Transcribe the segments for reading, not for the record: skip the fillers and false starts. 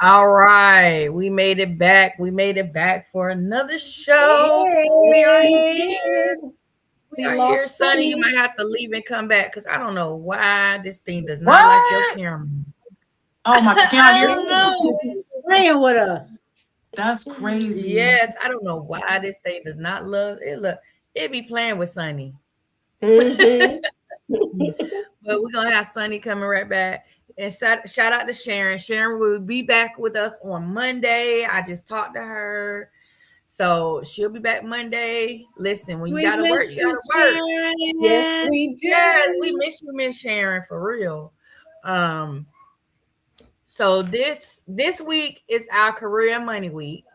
All right, we made it back. We made it back for another show. We are Yay! here. We We are here. lost Sonny, you Sunny. might have to leave and come back because I don't know why this thing does not like your What? camera. Oh my God. Can y'all I hear don't me? know. Playing with us. That's crazy. Yes, I don't know why this thing does not love it. Look, it be playing with Sonny. Mm-hmm. But we're gonna have Sunny coming right back. And shout out to Sharon. Sharon will be back with us on Monday. I just talked to her. So she'll be back Monday. Listen, when you We gotta work, miss you you, gotta work. Yes, Sharon. we Yes, we do. miss you, Miss Sharon, for real. Um, so this week is our career money week.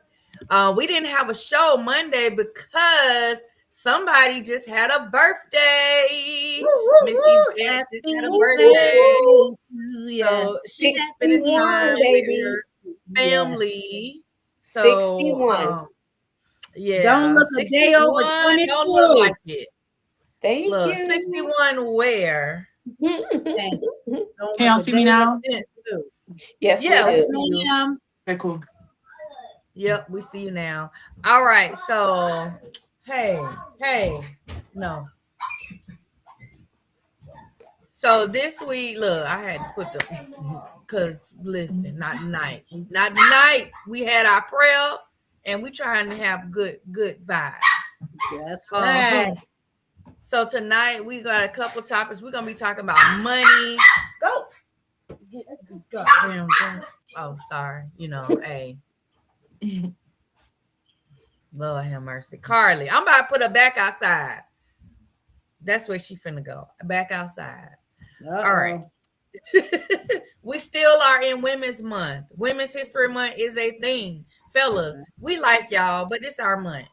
We didn't have a show Monday because somebody just had a birthday. Woo, woo, Miss woo. Yvette just Happy had a birthday birthday. Woo-hoo. to ya. So she was spending Happy time 61, with baby. her yeah. family. So 61. Don't yeah, look a day over 61 don't look 22. like it. Thank Look, you. 61 where? Thank you. Don't Can look y'all a see day me over now? 22. Yes, we Yeah, we Yes, do. see you. ma'am. Okay, cool. Yep, we see you now. All right, so hey, hey, no. So this week, look, I had to put the because listen, not tonight, not tonight. We had our prayer, and we trying to have good vibes. That's right. Um, so tonight we got a couple topics. We're gonna be talking about money. Go, goddamn. Oh, sorry. Hey, Lord have mercy, Carly. I'm about to put her back outside. That's where she finna go. Back outside. All right. Uh-oh. We still are in Women's Month. Women's History Month is a thing. Fellas, we like y'all, but it's our month.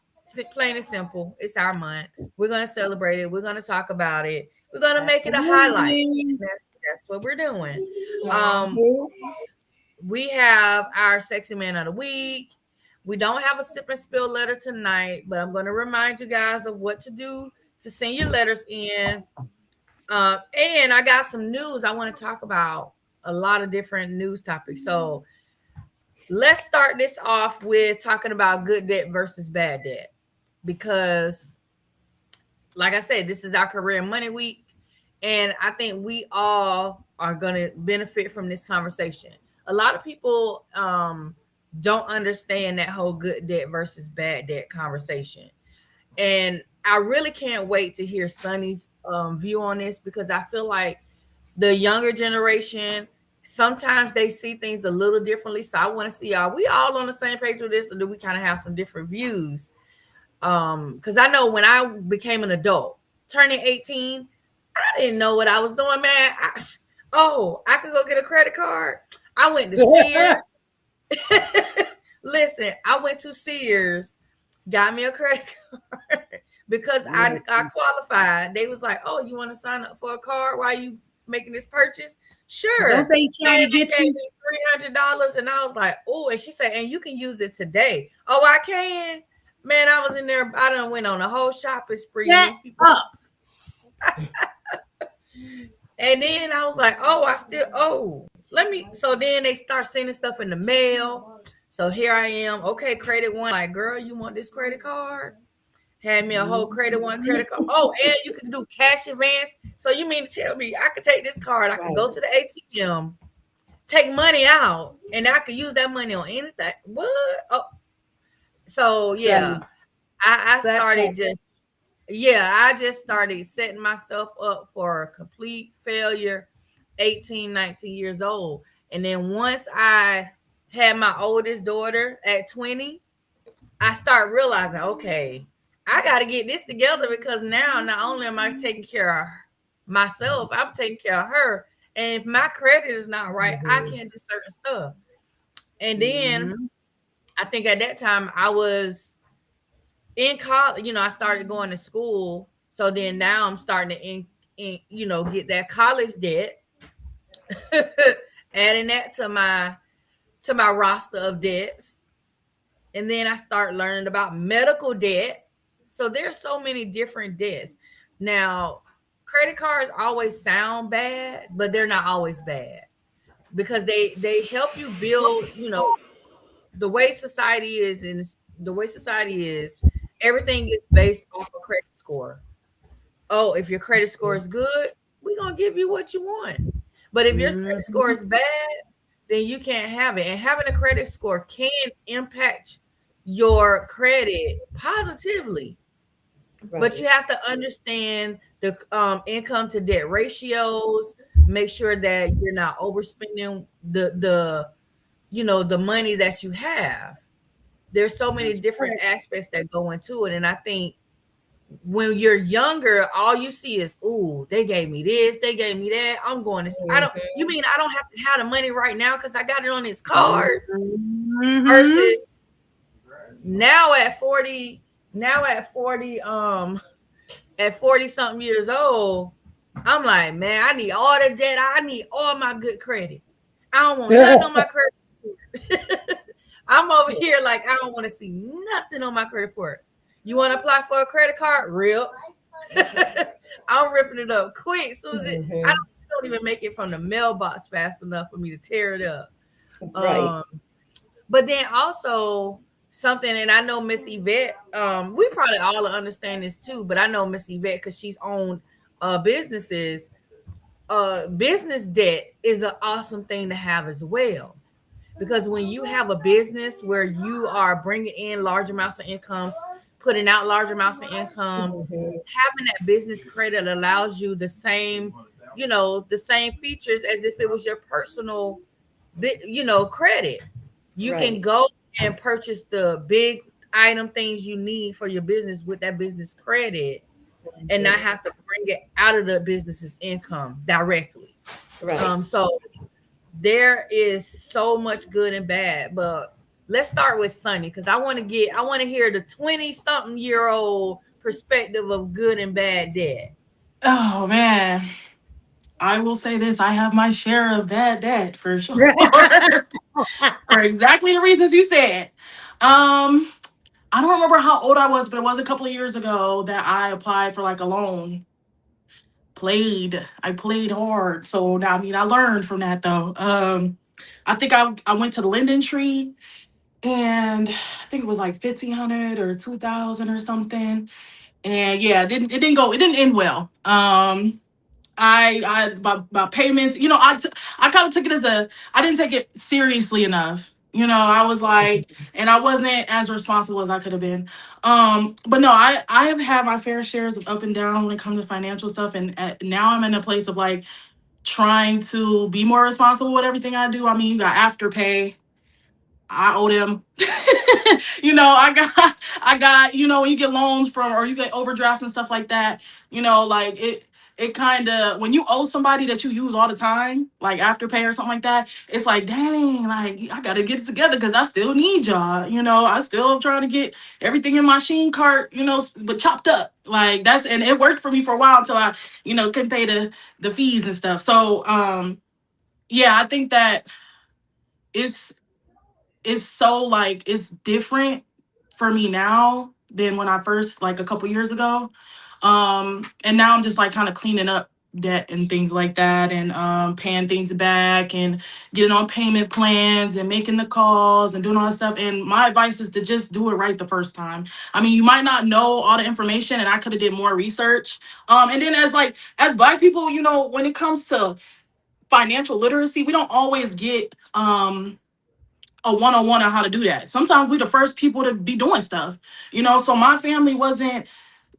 Plain and simple. It's our month. We're going to celebrate it. We're going to talk about it. We're going to make it a highlight. Absolutely. That's what we're doing. Um, Mhm. we have our Sexy Man of the Week. We don't have a sip and spill letter tonight, but I'm going to remind you guys of what to do to send your letters in. And I got some news I want to talk about, a lot of different news topics. So let's start this off with talking about good debt versus bad debt. Because, like I said, this is our career money week. And I think we all are going to benefit from this conversation. A lot of people don't understand that whole good debt versus bad debt conversation. And I really can't wait to hear Sonny's view on this because I feel like the younger generation sometimes they see things a little differently. So I want to see, are we all on the same page with this, or do we kind of have some different views? Because I know when I became an adult, turning 18, I didn't know what I was doing, man. I could go get a credit card. I went to Sears. Listen, I went to Sears, got me a credit card because I Listen. qualified. They was like, "Oh, you want to sign up for a card while you making this purchase?" Sure. Don't they try Man, to they get gave you? me $300, and I was like, "Oh!" And she said, "And you can use it today." Oh, I can. Man, I was in there. I done went on a whole shopping spree, and Shut these people. up. And then I was like, "Oh, let me." So then they start sending stuff in the mail. So here I am. Okay, credit one. Like, girl, you want this credit card? Had me a whole credit one Mhm. credit card. Oh, and you can do cash advance. So you mean to tell me I could take this card, I can Right. go to the ATM, take money out, and I could use that money on anything? What? Oh, so yeah, Sunny. I Shut started up. just yeah, I just started setting myself up for a complete failure, 18, 19 years old. And then once I had my oldest daughter at 20, I start realizing, okay, I got to get this together because now not only am I taking care of myself, I'm taking care of her. And if my credit is not right, I Mhm. can't do certain stuff. And then Mhm. I think at that time I was in college. I started going to school. So then now I'm starting to get that college debt, adding that to my roster of debts. And then I start learning about medical debt. So there's so many different debts. Now, credit cards always sound bad, but they're not always bad. because they help you build, the way society is, and the way society is, everything is based off a credit score. Oh, if your credit score is good, we're gonna give you what you want. But if your credit score is bad, then you can't have it. And having a credit score can impact your credit positively. But you have to understand the income to debt ratios. Make sure that you're not overspending the money that you have. There's so many different aspects that go into it, and I think when you're younger, all you see is, "Ooh, they gave me this, they gave me that. I'm going to." I don't. You mean I don't have to have the money right now because I got it on this card? Versus now at 40, at 40 something years old, I'm like, man, I need all the debt. I need all my good credit. I don't want nothing on my credit. I'm over here like, I don't want to see nothing on my credit report. You want to apply for a credit card? Real. I'm ripping it up quick. Susan, I don't even make it from the mailbox fast enough for me to tear it up. Right. But then also something, and I know Miss Yvette, we probably all understand this too, but I know Miss Yvette because she's owned businesses. Business debt is an awesome thing to have as well. Because when you have a business where you are bringing in large amounts of incomes, putting out large amounts of income, having that business credit allows you the same features as if it was your personal, credit. You can go and purchase the big item things you need for your business with that business credit and not have to bring it out of the business's income directly. Right. So there is so much good and bad, but let's start with Sunny because I want to hear the 20-something-year-old perspective of good and bad debt. Oh man, I will say this: I have my share of bad debt for sure, for exactly the reasons you said. I don't remember how old I was, but it was a couple of years ago that I applied for like a loan. I played hard, so now I mean I learned from that though. I think I went to the Linden Tree, and I think it was like 1,500 or 2,000 or something. And yeah, it didn't end well. My payments, I kind of took it I didn't take it seriously enough. I was like, and I wasn't as responsible as I could have been. But no, I have had my fair shares of up and down when it comes to financial stuff, and now I'm in a place of like trying to be more responsible with everything I do. I mean, you got Afterpay. I owe them. I got, when you get loans from, or you get overdrafts and stuff like that, like it kind of, when you owe somebody that you use all the time, like Afterpay or something like that, it's like, dang, like I got to get it together because I still need y'all. I still trying to get everything in my Sheen cart, but chopped up. Like and it worked for me for a while until I, couldn't pay the fees and stuff. So, yeah, I think that it's so like it's different for me now than when I first, like a couple years ago. And now I'm just like kind of cleaning up debt and things like that, and paying things back and getting on payment plans and making the calls and doing all that stuff. And my advice is to just do it right the first time. I mean, you might not know all the information, and I could have did more research. And then as Black people, when it comes to financial literacy, we don't always get a one-on-one on how to do that. Sometimes we're the first people to be doing stuff, so my family wasn't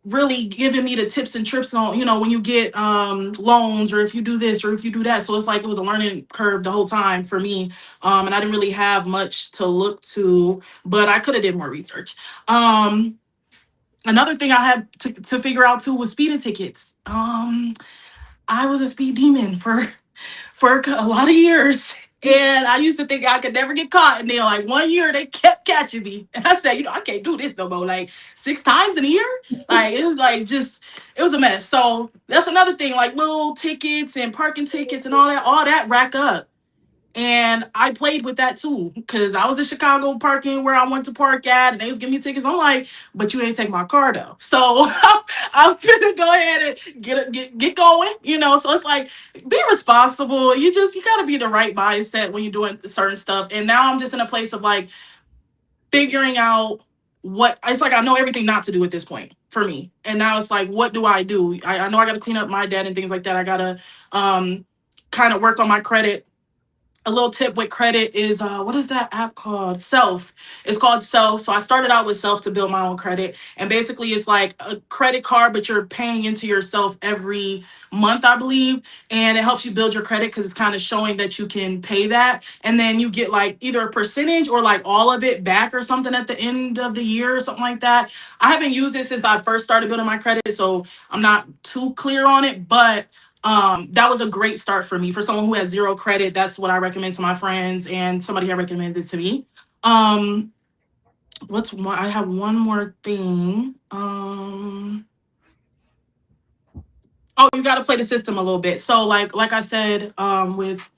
really giving me the tips and trips on, when you get loans, or if you do this or if you do that. So it's like it was a learning curve the whole time for me. And I didn't really have much to look to, but I could have did more research. Another thing I had to figure out too was speeding tickets. I was a speed demon for a lot of years. And I used to think I could never get caught. And then like 1 year they kept catching me. And I said, I can't do this no more. Like 6 times in a year. Like it was like it was a mess. So that's another thing, like little tickets and parking tickets and all that rack up. And I played with that too, because I was in Chicago parking where I wanted to park at, and they was giving me tickets. I'm like, but you ain't take my car though. So I'm gonna go ahead and get going, you know. So it's like, be responsible. You gotta be the right mindset when you're doing certain stuff. And now I'm just in a place of like figuring out what it's like. I know everything not to do at this point for me. And now it's like, what do? I know I gotta clean up my debt and things like that. I gotta kind of work on my credit. A little tip with credit is what is that app called? Self. It's called Self. So I started out with Self to build my own credit. And basically it's like a credit card, but you're paying into yourself every month, I believe. And it helps you build your credit because it's kind of showing that you can pay that. And then you get like either a percentage or like all of it back or something at the end of the year or something like that. I haven't used it since I first started building my credit, so I'm not too clear on it, but that was a great start for me. For someone who has zero credit, that's what I recommend to my friends, and somebody had recommended to me. What's one? I have one more thing. Oh, you got to play the system a little bit. So like I said, with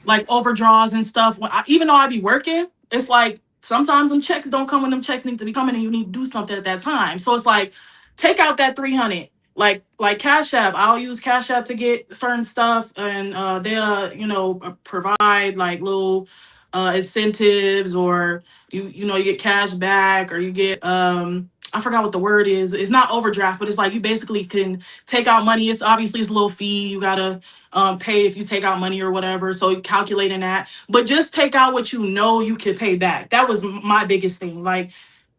like overdraws and stuff, even though I be working, it's like sometimes when checks don't come when them checks need to be coming, and you need to do something at that time. So it's like, take out that 300. Like Cash App, I'll use Cash App to get certain stuff, and they'll provide like little incentives, or you get cash back, or you get I forgot what the word is. It's not overdraft, but it's like you basically can take out money. It's obviously it's a little fee you gotta pay if you take out money or whatever. So calculating that, but just take out what you know you could pay back. That was my biggest thing. Like,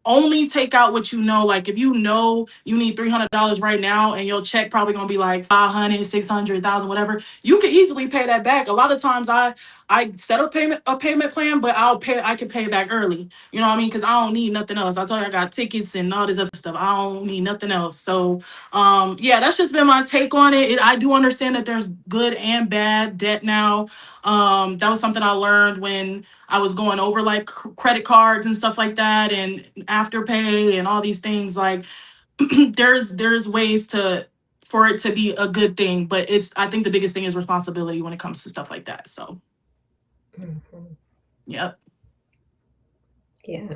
only take out what you know. Like, if you know you need $300 right now and your check probably gonna be like 500, 600,000, whatever, you can easily pay that back. A lot of times I set a payment plan, but I can pay it back early. You know what I mean? Because I don't need nothing else. I told you I got tickets and all this other stuff. I don't need nothing else. So yeah, that's just been my take on it. I do understand that there's good and bad debt now. That was something I learned when I was going over like credit cards and stuff like that, and Afterpay and all these things. Like, there's ways for it to be a good thing, but I think the biggest thing is responsibility when it comes to stuff like that. So, yep. Yeah.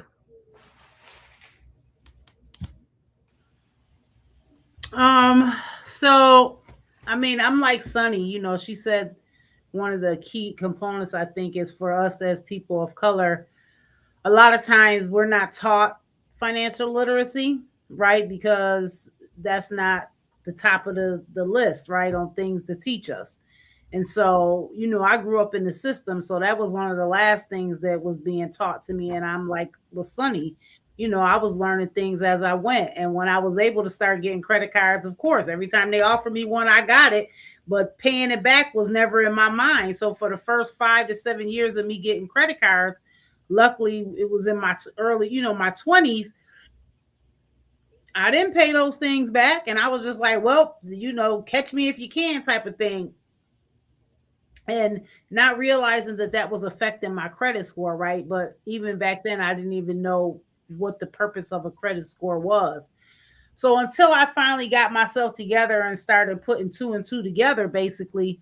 So I mean, I'm like Sunny, she said one of the key components, I think, is for us as people of color. A lot of times we're not taught financial literacy, right? Because that's not the top of the list, right? On things to teach us. And so, I grew up in the system. So that was one of the last things that was being taught to me. And I'm like, well, Sunny, I was learning things as I went. And when I was able to start getting credit cards, of course, every time they offered me one, I got it. But paying it back was never in my mind. So for the first 5 to 7 years of me getting credit cards, luckily it was in my early, my 20s. I didn't pay those things back. And I was just like, well, catch me if you can type of thing. And not realizing that was affecting my credit score, right? But even back then, I didn't even know what the purpose of a credit score was. So until I finally got myself together and started putting 2 and 2 together, basically,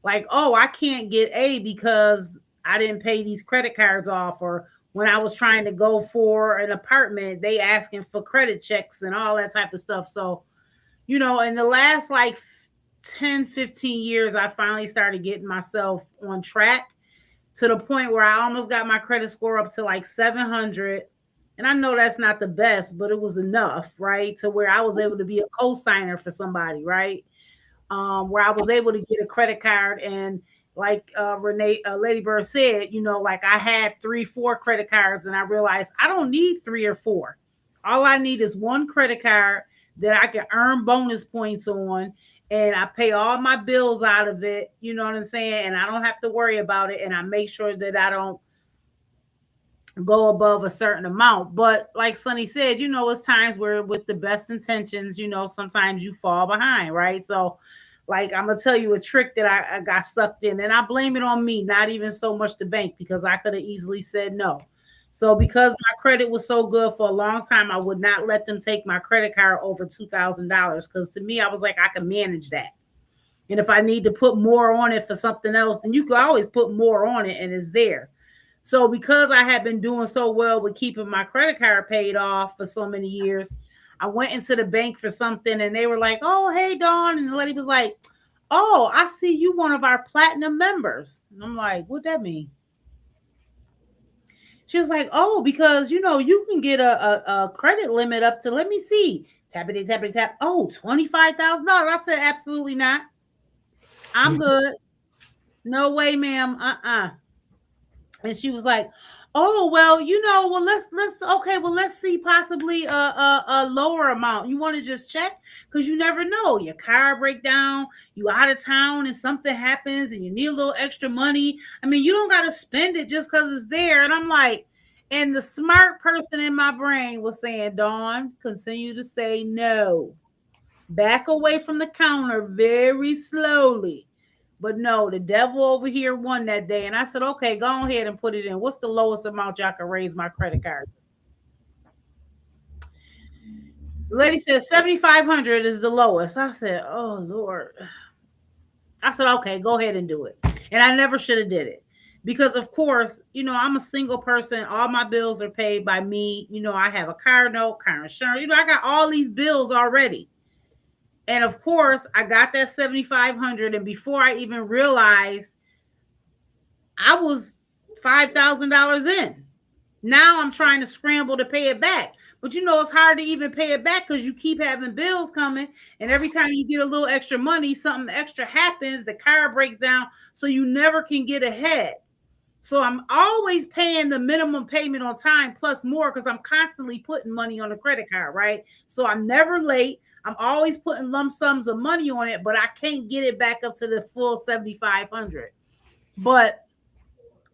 like, oh, I can't get A because I didn't pay these credit cards off. Or when I was trying to go for an apartment, they asking for credit checks and all that type of stuff. So, in the last like 10, 15 years, I finally started getting myself on track to the point where I almost got my credit score up to like 700. And I know that's not the best, but it was enough, right? To where I was able to be a co-signer for somebody, right? Where I was able to get a credit card. And like Lady Bird said, like I had 3, 4 credit cards, and I realized I don't need 3 or 4. All I need is one credit card that I can earn bonus points on, and I pay all my bills out of it. You know what I'm saying? And I don't have to worry about it. And I make sure that I don't go above a certain amount. But like Sunny said, it's times where with the best intentions, sometimes you fall behind, right? So like, I'm going to tell you a trick that I got sucked in, and I blame it on me, not even so much the bank, because I could have easily said no. So because my credit was so good for a long time, I would not let them take my credit card over $2,000, because to me, I was like, I can manage that. And if I need to put more on it for something else, then you can always put more on it and it's there. So because I had been doing so well with keeping my credit card paid off for so many years, I went into the bank for something and they were like, "Oh, hey, Dawn." And the lady was like, "Oh, I see you one of our platinum members." And I'm like, "What that mean?" She was like, "Oh, because you can get a credit limit up to, let me see, tappity tappity tap. Oh, $25,000." I said, "Absolutely not. I'm good. No way, ma'am. And she was like, "Oh, well, well, let's okay, well, let's see possibly a lower amount. You want to just check? Because you never know. Your car break down, you out of town, and something happens, and you need a little extra money. I mean, you don't got to spend it just because it's there." And I'm like, and the smart person in my brain was saying, "Dawn, continue to say no. Back away from the counter very slowly." But no, the devil over here won that day. And I said, "Okay, go ahead and put it in. What's the lowest amount y'all can raise my credit card?" The lady said 7,500 is the lowest. I said, "Oh, Lord." I said, "Okay, go ahead and do it." And I never should have did it. Because of course, I'm a single person. All my bills are paid by me. I have a car note, car insurance. I got all these bills already. And of course, I got that 7,500, and before I even realized, I was $5,000 in. Now I'm trying to scramble to pay it back. But it's hard to even pay it back because you keep having bills coming, and every time you get a little extra money, something extra happens, the car breaks down, so you never can get ahead. So I'm always paying the minimum payment on time plus more because I'm constantly putting money on the credit card, right? So I'm never late. I'm always putting lump sums of money on it, but I can't get it back up to the full 7,500. But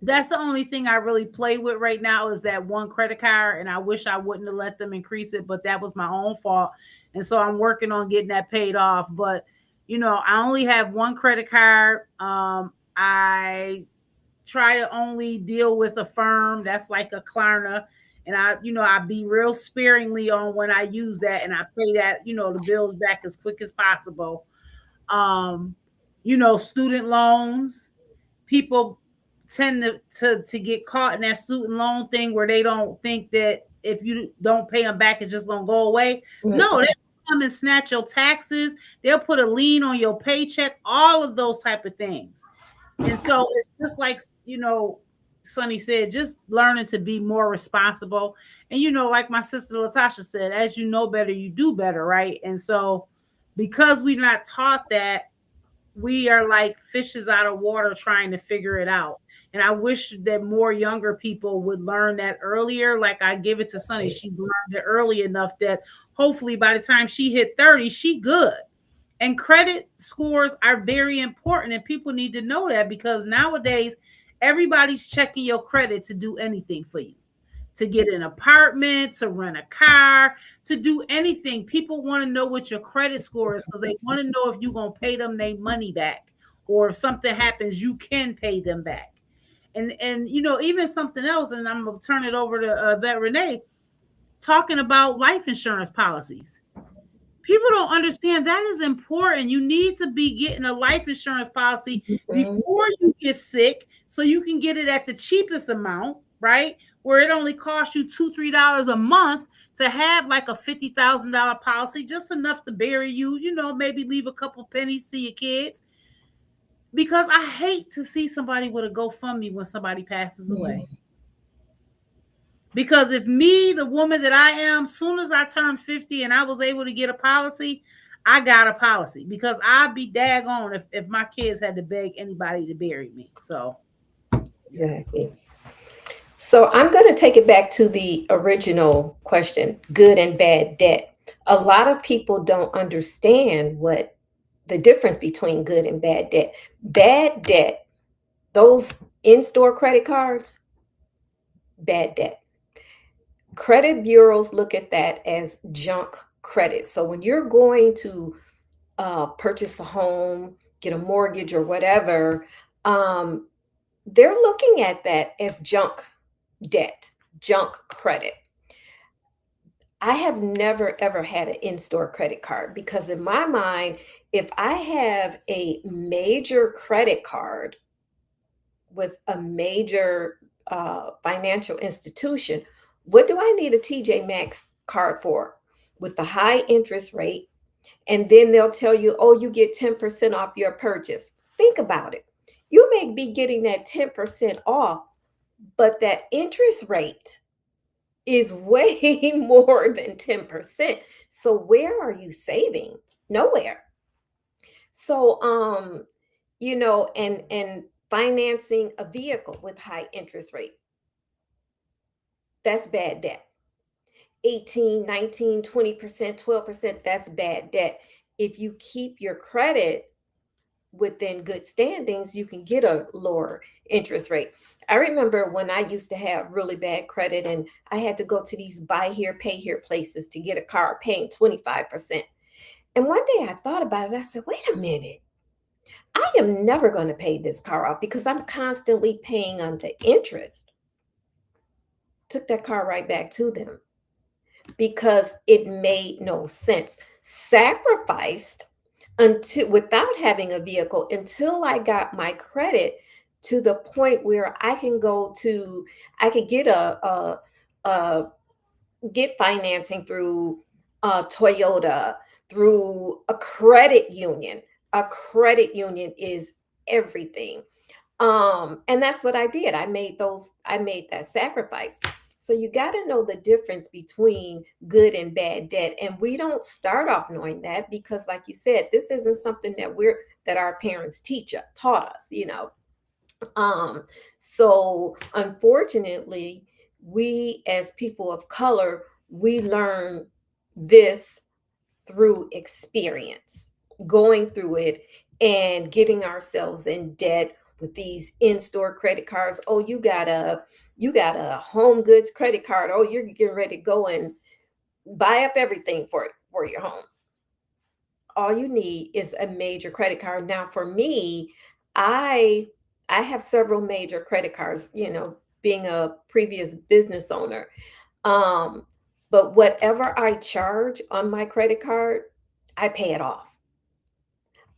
that's the only thing I really play with right now is that one credit card, and I wish I wouldn't have let them increase it, but that was my own fault. And so I'm working on getting that paid off. But I only have one credit card. I try to only deal with a firm that's like a Klarna, and I be real sparingly on when I use that, and I pay that the bills back as quick as possible. Student loans, people tend to get caught in that student loan thing where they don't think that if you don't pay them back, it's just gonna go away. Mm-hmm. No, they come and snatch your taxes. They'll put a lien on your paycheck, all of those type of things. And so it's just like, Sonny said, just learning to be more responsible. And, like my sister Latasha said, as you know better, you do better, right? And so because we're not taught that, we are like fishes out of water trying to figure it out. And I wish that more younger people would learn that earlier. Like I give it to Sonny. She's learned it early enough that hopefully by the time she hit 30, she good. And credit scores are very important, and people need to know that because nowadays everybody's checking your credit to do anything for you, to get an apartment, to rent a car, to do anything. People want to know what your credit score is because they want to know if you're going to pay them their money back, or if something happens, you can pay them back. And even something else, and I'm going to turn it over to Vet Renee, talking about life insurance policies. People don't understand that is important. You need to be getting a life insurance policy before you get sick so you can get it at the cheapest amount, right? Where it only costs you $2-3 a month to have like a $50,000 policy, just enough to bury you, maybe leave a couple pennies to your kids. Because I hate to see somebody with a GoFundMe when somebody passes away. Because if me, the woman that I am, soon as I turned 50 and I was able to get a policy, I got a policy because I'd be daggone if my kids had to beg anybody to bury me. So exactly. So I'm going to take it back to the original question, good and bad debt. A lot of people don't understand what the difference between good and bad debt. Bad debt, those in-store credit cards, bad debt. Credit bureaus look at that as junk credit. So when you're going to purchase a home, get a mortgage or whatever, they're looking at that as junk debt, junk credit. I have never ever had an in-store credit card because in my mind, if I have a major credit card with a major financial institution, what do I need a TJ Maxx card for? With the high interest rate, and then they'll tell you, oh, you get 10% off your purchase. Think about it. You may be getting that 10% off, but that interest rate is way more than 10%. So where are you saving? Nowhere. So and financing a vehicle with high interest rate, that's bad debt. 18, 19, 20%, 12%, that's bad debt. If you keep your credit within good standings, you can get a lower interest rate. I remember when I used to have really bad credit and I had to go to these buy here, pay here places to get a car paying 25%. And one day I thought about it. I said, wait a minute. I am never going to pay this car off because I'm constantly paying on the interest. Took that car right back to them because it made no sense. Sacrificed until without having a vehicle until I got my credit to the point where I can get get financing through Toyota, through a credit union. A credit union is everything. And that's what I did. I made that sacrifice. So you got to know the difference between good and bad debt. And we don't start off knowing that because, like you said, this isn't something that our parents taught us, So unfortunately, we as people of color, we learn this through experience, going through it and getting ourselves in debt with these in-store credit cards. Oh, you got a home goods credit card. Oh, you're getting ready to go and buy up everything for your home. All you need is a major credit card. Now, for me, I have several major credit cards, being a previous business owner. But whatever I charge on my credit card, I pay it off.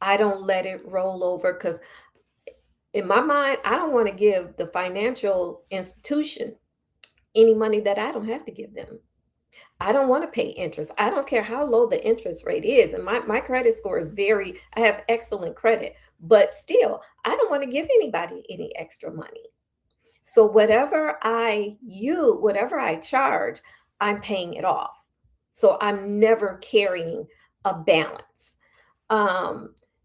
I don't let it roll over because in my mind, I don't want to give the financial institution any money that I don't have to give them. I don't want to pay interest. I don't care how low the interest rate is. And my credit score is I have excellent credit, but still, I don't want to give anybody any extra money. So whatever I charge, I'm paying it off. So I'm never carrying a balance.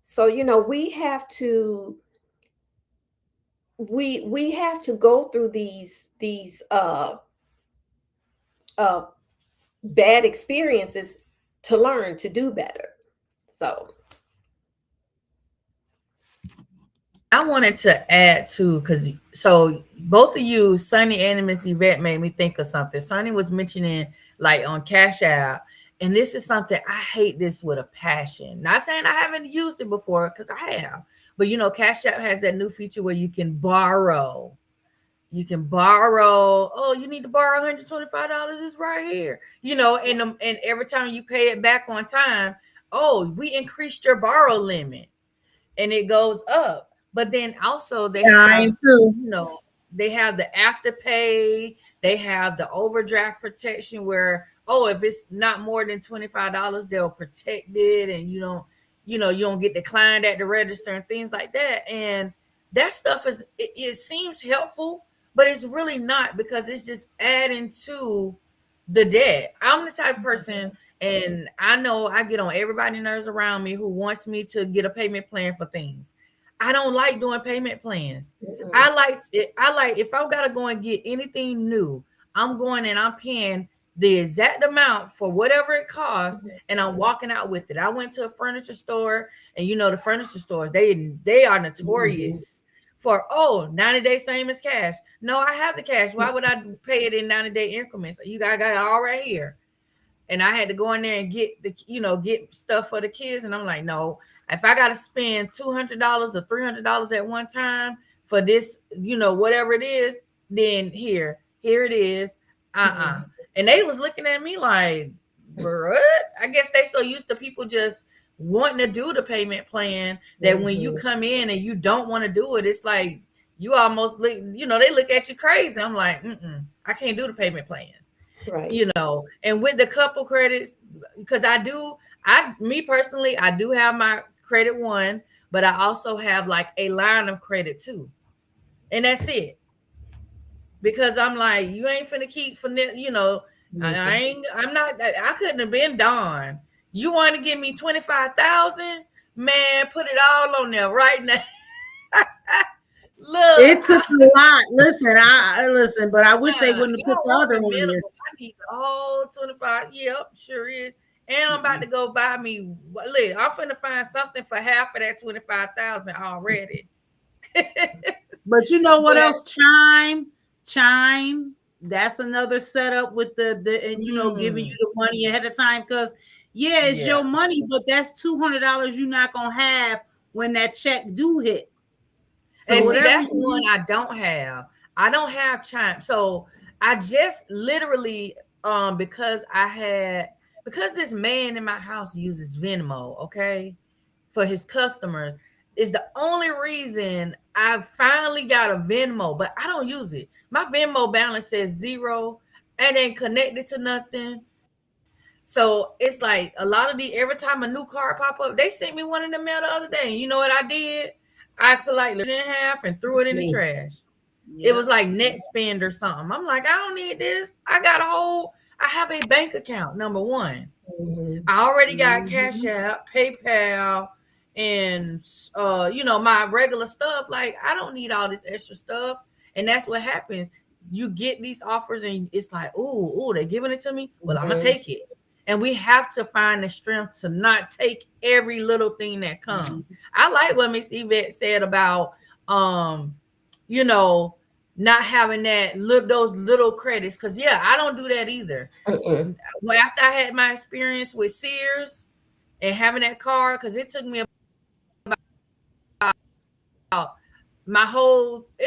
So we have to go through these bad experiences to learn to do better. So I wanted to add too, because both of you, Sunny and Miss Yvette, made me think of something. Sunny was mentioning like on Cash App, and this is something I hate this with a passion. Not saying I haven't used it before, because I have, but Cash App has that new feature where you can borrow. You can borrow. Oh, you need to borrow $125. It's right here. And every time you pay it back on time, oh, we increased your borrow limit, and it goes up. But then also they have, they have the afterpay, they have the overdraft protection where, if it's not more than $25, they'll protect it, and you don't get declined at the register and things like that. And that stuff it seems helpful, but it's really not, because it's just adding to the debt. I'm the type of person, and I know I get on everybody's nerves around me who wants me to get a payment plan for things. I don't like doing payment plans. Mm-mm. I like if I gotta go and get anything new, I'm going and I'm paying the exact amount for whatever it costs, and I'm walking out with it. I went to a furniture store, and the furniture stores, they are notorious for 90 days same as cash. No, I have the cash. Why would I pay it in 90-day increments? You got it all right here. And I had to go in there and get get stuff for the kids. And I'm like, no, if I got to spend $200 or $300 at one time for this, whatever it is, then here it is. And they was looking at me like, what? I guess they so used to people just wanting to do the payment plan that when you come in and you don't want to do it, it's like you almost look, they look at you crazy. I'm like, I can't do the payment plans. Right. And with the couple credits, because me personally, I do have my credit one, but I also have like a line of credit too. And that's it. Because I'm like, you ain't finna keep I couldn't have been Dawn. You want to give me 25,000? Man, put it all on there right now. Look, it took a lot. Listen, but I wish they wouldn't have put the other one in. I need the whole 25. Yep, sure is. And I'm about to go buy me. Look, I'm finna find something for half of that 25,000 already. But you know what else? Chime. That's another setup with the giving you the money ahead of time, because it's your money, but that's $200 you're not gonna have when that check do hit. So and see, that's one I don't have. I don't have Chime. So I just literally because this man in my house uses Venmo, okay, for his customers, is the only reason I finally got a Venmo, but I don't use it. My Venmo balance says 0 and ain't connected to nothing. So it's like a lot of every time a new card pop up, they sent me one in the mail the other day. And you know what I did? I politely lit it in half and threw it in the trash. Yeah. It was like net spend or something. I'm like, I don't need this. I have a bank account, number one. I already got Cash App, PayPal, and my regular stuff. Like, I don't need all this extra stuff. And that's what happens. You get these offers and it's like, ooh, they're giving it to me. Well, I'm gonna take it. And we have to find the strength to not take every little thing that comes. I like what Miss Yvette said about not having those little credits. Because I don't do that either. Well, after I had my experience with Sears and having that card, because it took me it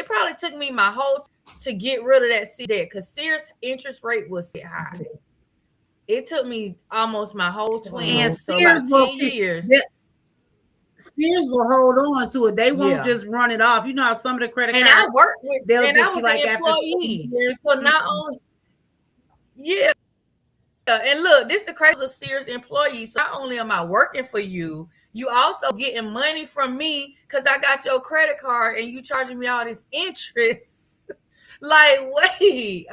probably took me my whole to get rid of that Sears debt, because Sears interest rate was high. It took me almost my whole 20, so about 10 years. Sears will hold on to it. They won't just run it off. You know how some of the credit cards. And I worked with, and I was an employee. So not only, and look, this is the crazy of Sears employee. So not only am I working for you, you also getting money from me because I got your credit card and you charging me all this interest. Like, wait,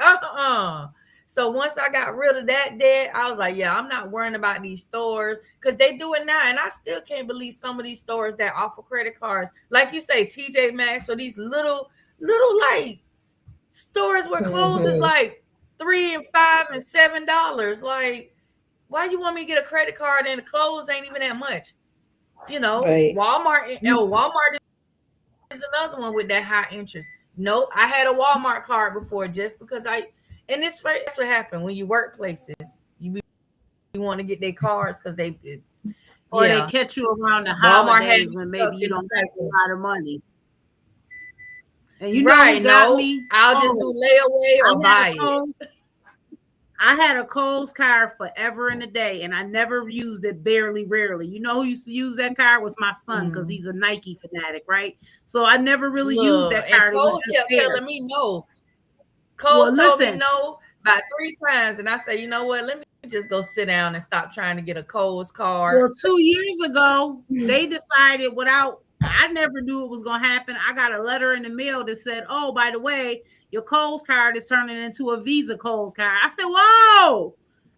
So once I got rid of that debt, I was like, I'm not worrying about these stores because they do it now. And I still can't believe some of these stores that offer credit cards. Like you say, TJ Maxx, or these little like stores where clothes is like $3 and $5 and $7. Like, why you want me to get a credit card and the clothes ain't even that much? Right. Walmart is another one with that high interest. Nope, I had a Walmart card before just because and that's what happened when you work places. You want to get their cards because they catch you around the holidays when maybe you don't have a lot of money. And you know me. I'll just do layaway or buy it. I had a Kohl's card forever and a day, and I never used it rarely. You know who used to use that card was my son, because he's a Nike fanatic, right? So I never really used that card. And Kohl's kept telling me no. Kohl's told me no about 3 times, and I say, you know what? Let me just go sit down and stop trying to get a Kohl's card. Well, 2 years ago, they decided I never knew it was going to happen. I got a letter in the mail that said, oh, by the way, your Kohl's card is turning into a Visa Kohl's card. I said, whoa,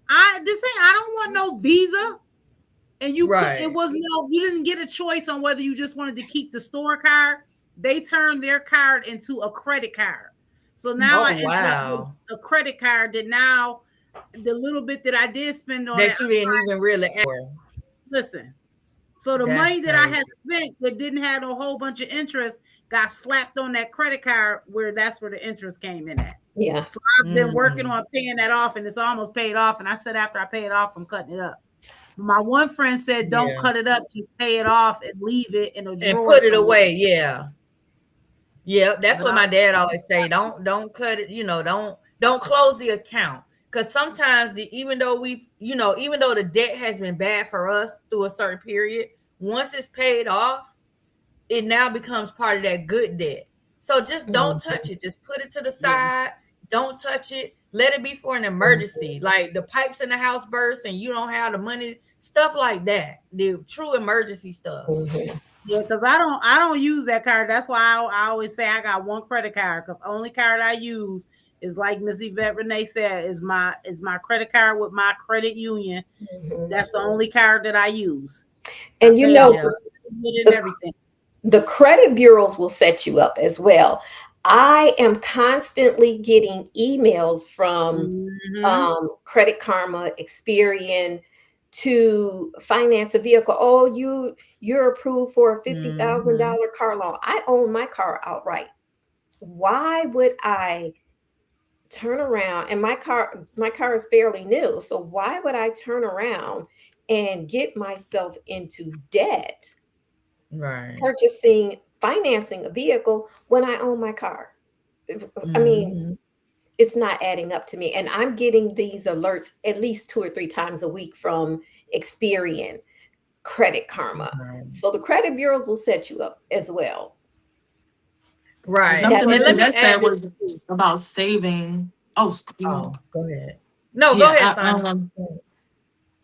I don't want no Visa. And you didn't get a choice on whether you just wanted to keep the store card. They turned their card into a credit card. So now I ended up with a credit card that now the little bit that I did spend on that you didn't even really listen. So the money that I had spent that didn't have a whole bunch of interest got slapped on that credit card that's where the interest came in at. Yeah. So I've been working on paying that off, and it's almost paid off. And I said after I pay it off, I'm cutting it up. My one friend said, don't cut it up, just pay it off and leave it in a drawer. And put it away. Yeah. Yeah, that's what my dad always say. Don't cut it, don't close the account. Because sometimes even though the debt has been bad for us through a certain period, once it's paid off, it now becomes part of that good debt. So just don't touch it. Just put it to the side. Don't touch it. Let it be for an emergency. Like the pipes in the house burst and you don't have the money, stuff like that. The true emergency stuff. Yeah, because I don't use that card. That's why I always say I got one credit card, because the only card I use is, like Miss Yvette Renee said, is my credit card with my credit union. That's the only card that I use. And you know, everything. The credit bureaus will set you up as well. I am constantly getting emails from Credit Karma, Experian, to finance a vehicle. Oh, you're approved for a $50,000 car loan. I own my car outright. Why would I turn around, and my car is fairly new, so why would I turn around and get myself into debt, right, financing a vehicle when I own my car? I mean, it's not adding up to me. And I'm getting these alerts at least 2 or 3 times a week from Experian, Credit Karma. So the credit bureaus will set you up as well. Right. Something that said was about saving. Oh, go ahead. No, go ahead, son.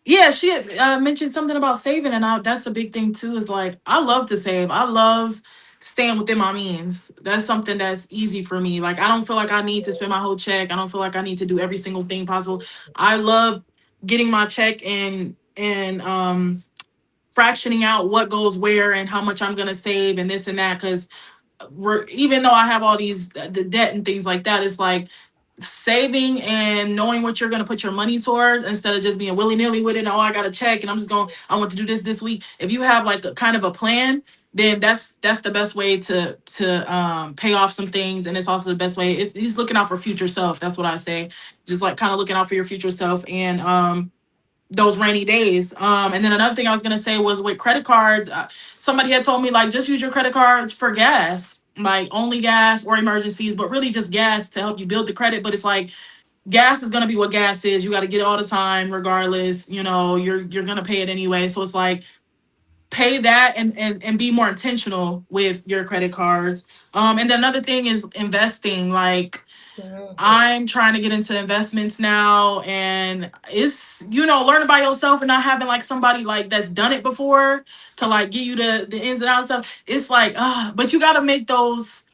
Yeah, she had mentioned something about saving, and that's a big thing too. Is like, I love to save. I love staying within my means. That's something that's easy for me. Like, I don't feel like I need to spend my whole check. I don't feel like I need to do every single thing possible. I love getting my check and fractioning out what goes where and how much I'm gonna save and this and that. Because even though I have all the debt and things like that, it's like saving and knowing what you're going to put your money towards instead of just being willy-nilly with it. Oh, I got to check and I want to do this week. If you have like a kind of a plan, then that's the best way to pay off some things. And it's also the best way. It's looking out for future self. That's what I say. Just like kind of looking out for your future self and those rainy days. And then another thing I was going to say was with credit cards, somebody had told me, like, just use your credit cards for gas, like only gas or emergencies, but really just gas to help you build the credit. But it's like, gas is going to be what gas is. You got to get it all the time, regardless, you're going to pay it anyway. So it's like, pay that and be more intentional with your credit cards. And then another thing is investing. Like, I'm trying to get into investments now, and it's, learning by yourself and not having like somebody like that's done it before to like give you the ins and outs stuff. It's like, but you gotta make that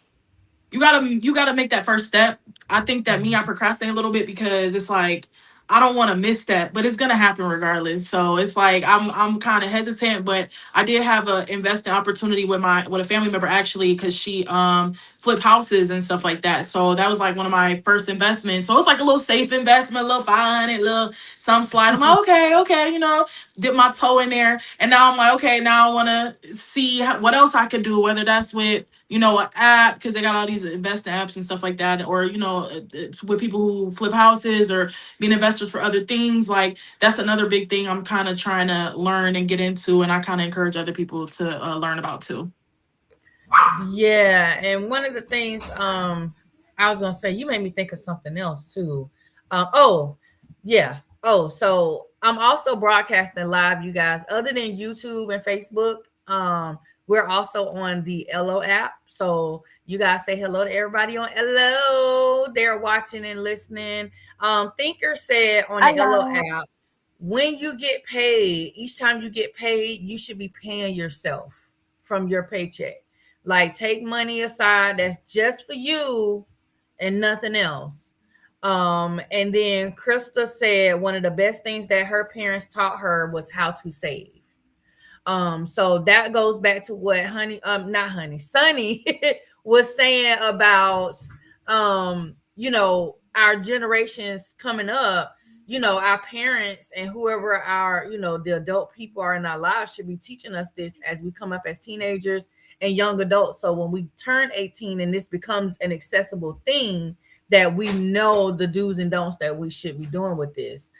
first step. I think that I procrastinate a little bit because it's like, I don't want to miss that, but it's gonna happen regardless. So it's like I'm kind of hesitant, but I did have a investing opportunity with a family member, actually, because she flipped houses and stuff like that. So that was like one of my first investments. So it's like a little safe investment, a little 500, little some slide. I'm like, okay, dip my toe in there, and now I'm like, okay, now I want to see what else I could do, whether that's with an app, because they got all these investing apps and stuff like that, or with people who flip houses or being investors for other things. Like, that's another big thing I'm kind of trying to learn and get into, and I kind of encourage other people to learn about too. Yeah, and one of the things I was gonna say, you made me think of something else too. So I'm also broadcasting live, you guys. Other than YouTube and Facebook, we're also on the Elo app. So you guys say hello to everybody on Elo. They're watching and listening. Thinker said on the Elo app, when you get paid, each time you get paid, you should be paying yourself from your paycheck. Like, take money aside that's just for you and nothing else. And then Krista said one of the best things that her parents taught her was how to save. So that goes back to what Sunny was saying about, our generations coming up, our parents and whoever the adult people are in our lives should be teaching us this as we come up as teenagers and young adults. So when we turn 18 and this becomes an accessible thing, that we know the do's and don'ts that we should be doing with this.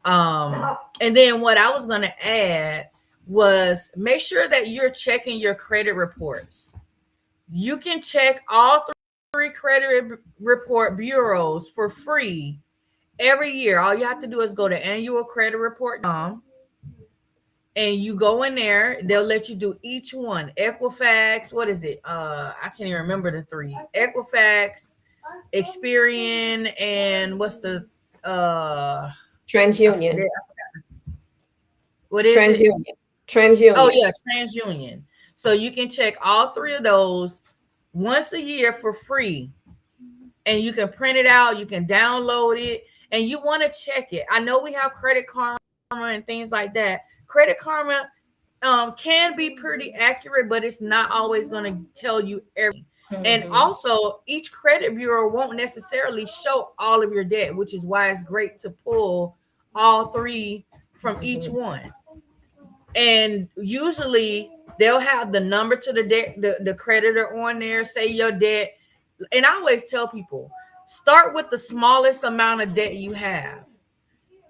And then what I was going to add was, make sure that you're checking your credit reports. You can check all 3 credit report bureaus for free every year, all you have to do is go to annualcreditreport.com, and you go in there. They'll let you do each one. Equifax, what is it? I can't even remember the three. Equifax, Experian, and what's the TransUnion. What is it? TransUnion. Oh yeah, TransUnion. So you can check all three of those once a year for free, and you can print it out. You can download it, and you want to check it. I know we have Credit Karma and things like that. Credit Karma can be pretty accurate, but it's not always going to tell you everything. And also, each credit bureau won't necessarily show all of your debt, which is why it's great to pull all three from each one. And usually they'll have the number to the debt, the creditor on there, say your debt. And I always tell people, start with the smallest amount of debt you have.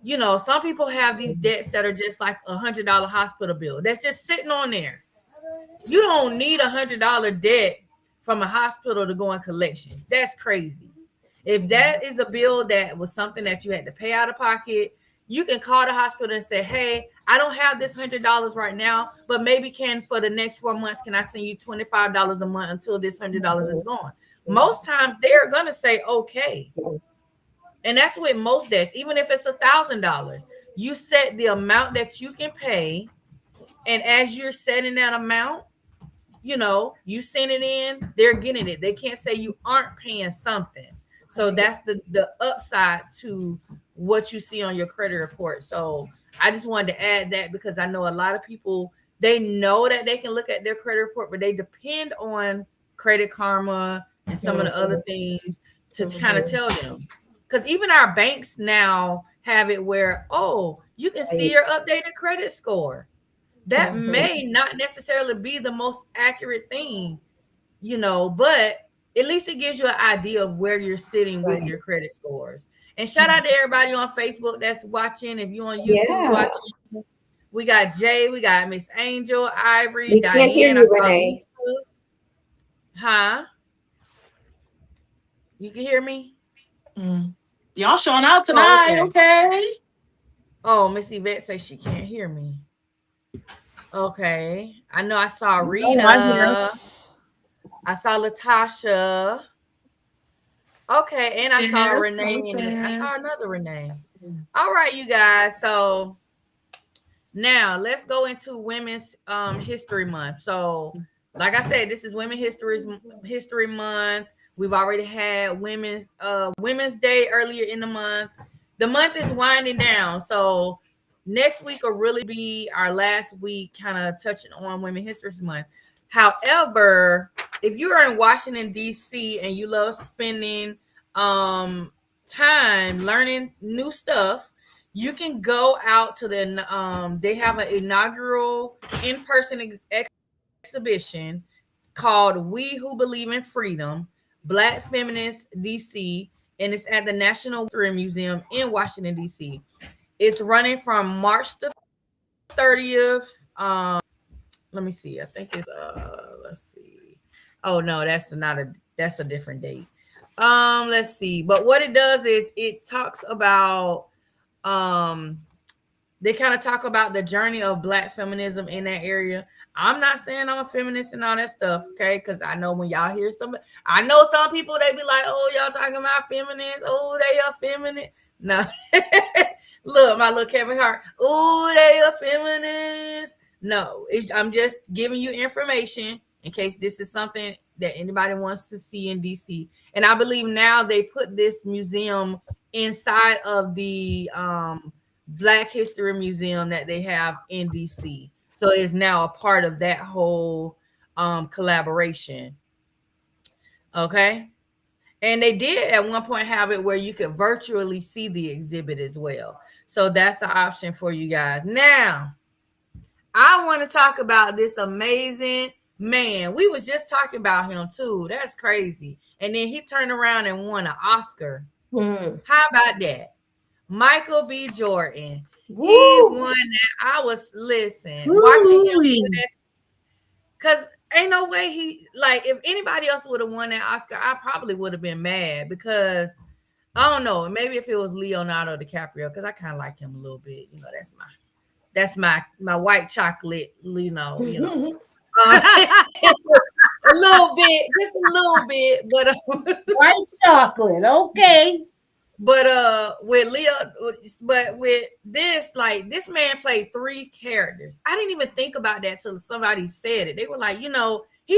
You know, some people have these debts that are just like $100 hospital bill that's just sitting on there. You don't need $100 debt from a hospital to go in collections. That's crazy. If that is a bill that was something that you had to pay out of pocket, you can call the hospital and say, hey, I don't have this $100 right now, but maybe for the next 4 months, can I send you $25 a month until this $100 is gone? Most times they're going to say, okay. And that's with most debts. Even if it's $1,000, you set the amount that you can pay. And as you're setting that amount, you know, you send it in, they're getting it. They can't say you aren't paying something. So that's the upside to what you see on your credit report. So I just wanted to add that because I know a lot of people, they know that they can look at their credit report, but they depend on Credit Karma and some of the other things to kind of tell them. Because even our banks now have it where, oh, you can see your updated credit score. That may not necessarily be the most accurate thing, you know, but at least it gives you an idea of where you're sitting with your credit scores. And shout out to everybody on Facebook that's watching. If you're on YouTube watching, we got Jay, we got Miss Angel, Ivory, we Diane. Can't hear you, Renee. Huh? You can hear me? Y'all showing out tonight, okay? Oh, Miss Yvette says she can't hear me. Okay. I know I saw Rita. I saw Latasha. Okay, and I saw Renee. And I saw another Renee. All right, you guys. So now let's go into Women's History Month. So, like I said, this is Women's History Month. We've already had Women's Day earlier in the month. The month is winding down. So next week will really be our last week kind of touching on Women's History Month. However, if you're in Washington, D.C. and you love spending time learning new stuff, you can go out to they have an inaugural in-person exhibition called We Who Believe in Freedom, Black Feminists DC, and it's at the National History Museum in Washington, D.C. It's running from March the 30th. Let me see. I think it's let's see. Oh no, that's a different date. Let's see. But what it does is it talks about they kind of talk about the journey of Black feminism in that area. I'm not saying I'm a feminist and all that stuff, okay? Because I know when y'all hear something, I know some people, they be like, oh, y'all talking about feminists. Oh, they are feminist. No. Look, my little Kevin Hart. Oh, they are feminists. No, I'm just giving you information in case this is something that anybody wants to see in DC. And I believe now they put this museum inside of the Black History Museum that they have in DC. So it's now a part of that whole collaboration. Okay. And they did at one point have it where you could virtually see the exhibit as well. So that's an option for you guys. Now, I want to talk about this amazing man. We was just talking about him too. That's crazy. And then he turned around and won an Oscar. How about that? Michael B. Jordan. Woo. He won that. I was watching him because ain't no way if anybody else would have won that Oscar, I probably would have been mad because I don't know. Maybe if it was Leonardo DiCaprio, because I kind of like him a little bit. You know, that's my white chocolate. Uh, a little bit, just a little bit, but White chocolate, okay. with Leo, but with this, like this man played three characters. I didn't even think about that till somebody said it. They were like, he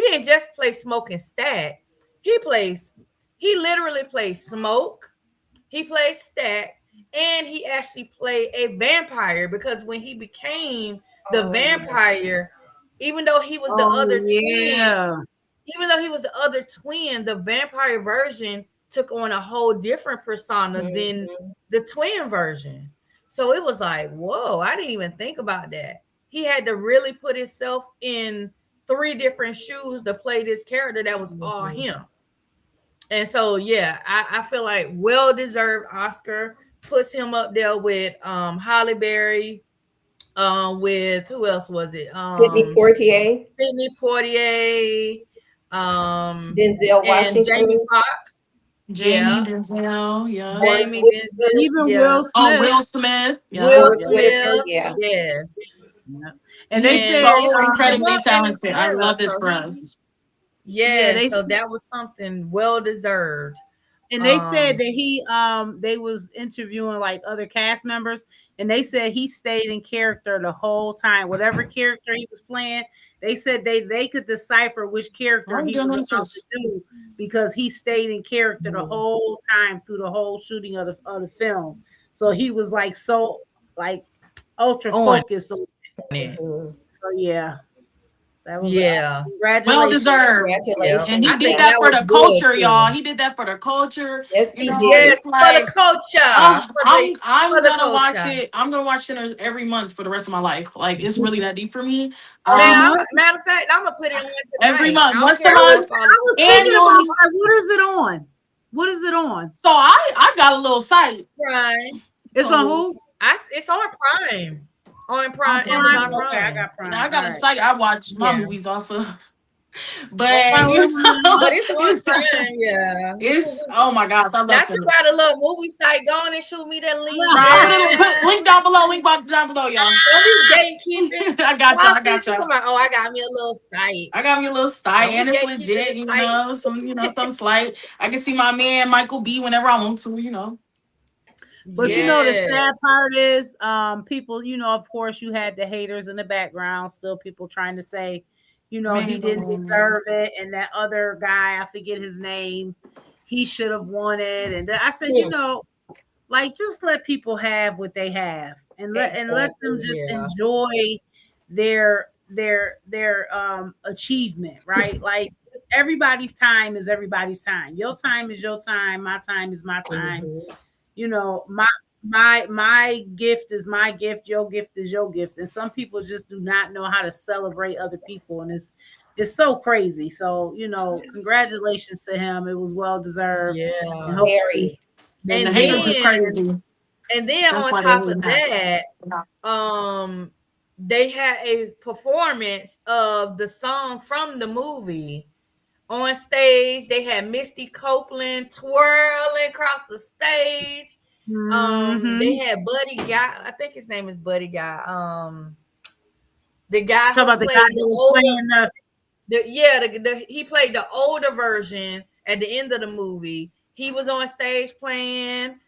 didn't just play Smoke and Stack. He literally plays Smoke. He plays Stack, and he actually played a vampire because when he became the vampire, even though he was the other twin, even though he was the other twin, the vampire version took on a whole different persona than the twin version. So it was like, whoa, I didn't even think about that. He had to really put himself in three different shoes to play this character that was all him. And so, yeah, I feel like well-deserved Oscar, puts him up there with Halle Berry, with who else was it? Sidney Poitier, Denzel and Washington, Jamie Foxx. Jamie, Denzel, yeah. Jamie, Denzel, Even yeah. Will Smith. Oh, Will Smith. Yeah. Will Forrest Whitaker, Smith, yeah. yes. And they He's said so And- incredibly and- talented. I yeah, love this so for he- us. Yeah, they so said- that was something well deserved. And they said that he they was interviewing like other cast members, and they said he stayed in character the whole time. Whatever character he was playing, they said they could decipher which character Oh, he yeah, was that's about so- to do because he stayed in character the whole time through the whole shooting of the film. So he was like so like ultra On. focused on it. Mhm. So yeah. That was Yeah. congratulations. Well deserved. Congratulations. And he I did think that that for was the good, culture, too. y'all. He did that for the culture. Yes, he You know, did. Yes, it's for like, the culture. oh, For the- I'm for the gonna watch culture. it. I'm gonna watch Sinners every month for the rest of my life. Like it's really that deep for me. Now, matter of fact, I'm gonna put it on tonight. Every month, I don't once a care who month, falls I was asleep. thinking about annually. like, what is it on? What is it on? So I got a little site. Prime. It's on who? It's on Prime. On Prime, On Amazon Prime? Prime. Okay, I got Prime. I got a All right. site I watch my Yeah. movies off of. But Well, you know, But it's on Prime, yeah. it's oh my god, I love Not you Sinners. got a little movie site going and shoot me that link. Right, put link down below, y'all. Don't be gatekeeping. I got y'all. I Y'all got see, y'all. come on. Oh, I got me a little site. I got me a little site, Don't and be it's gatekeeping legit. the You site. know, some slight. I can see my man Michael B whenever I want to. You know. But you know the Yes. sad part is people, of course you had the haters in the background, still people trying to say, he didn't deserve it. And that other guy, I forget his name, he should have won it. And I said, like just let people have what they have and let them just enjoy their achievement, right? Like everybody's time is everybody's time. Your time is your time, my time is my time. My gift is my gift, your gift is your gift, and some people just do not know how to celebrate other people, and it's so crazy. So congratulations to him. It was well deserved. Yeah. And hopefully- And the haters is crazy. And then That's on why top they of hate that, they had a performance of the song from the movie on stage. They had Misty Copeland twirling across the stage. They had Buddy Guy. I think his name is Buddy Guy. The guy Talk about the guy who was playing he played the older version at the end of the movie. He was on stage playing.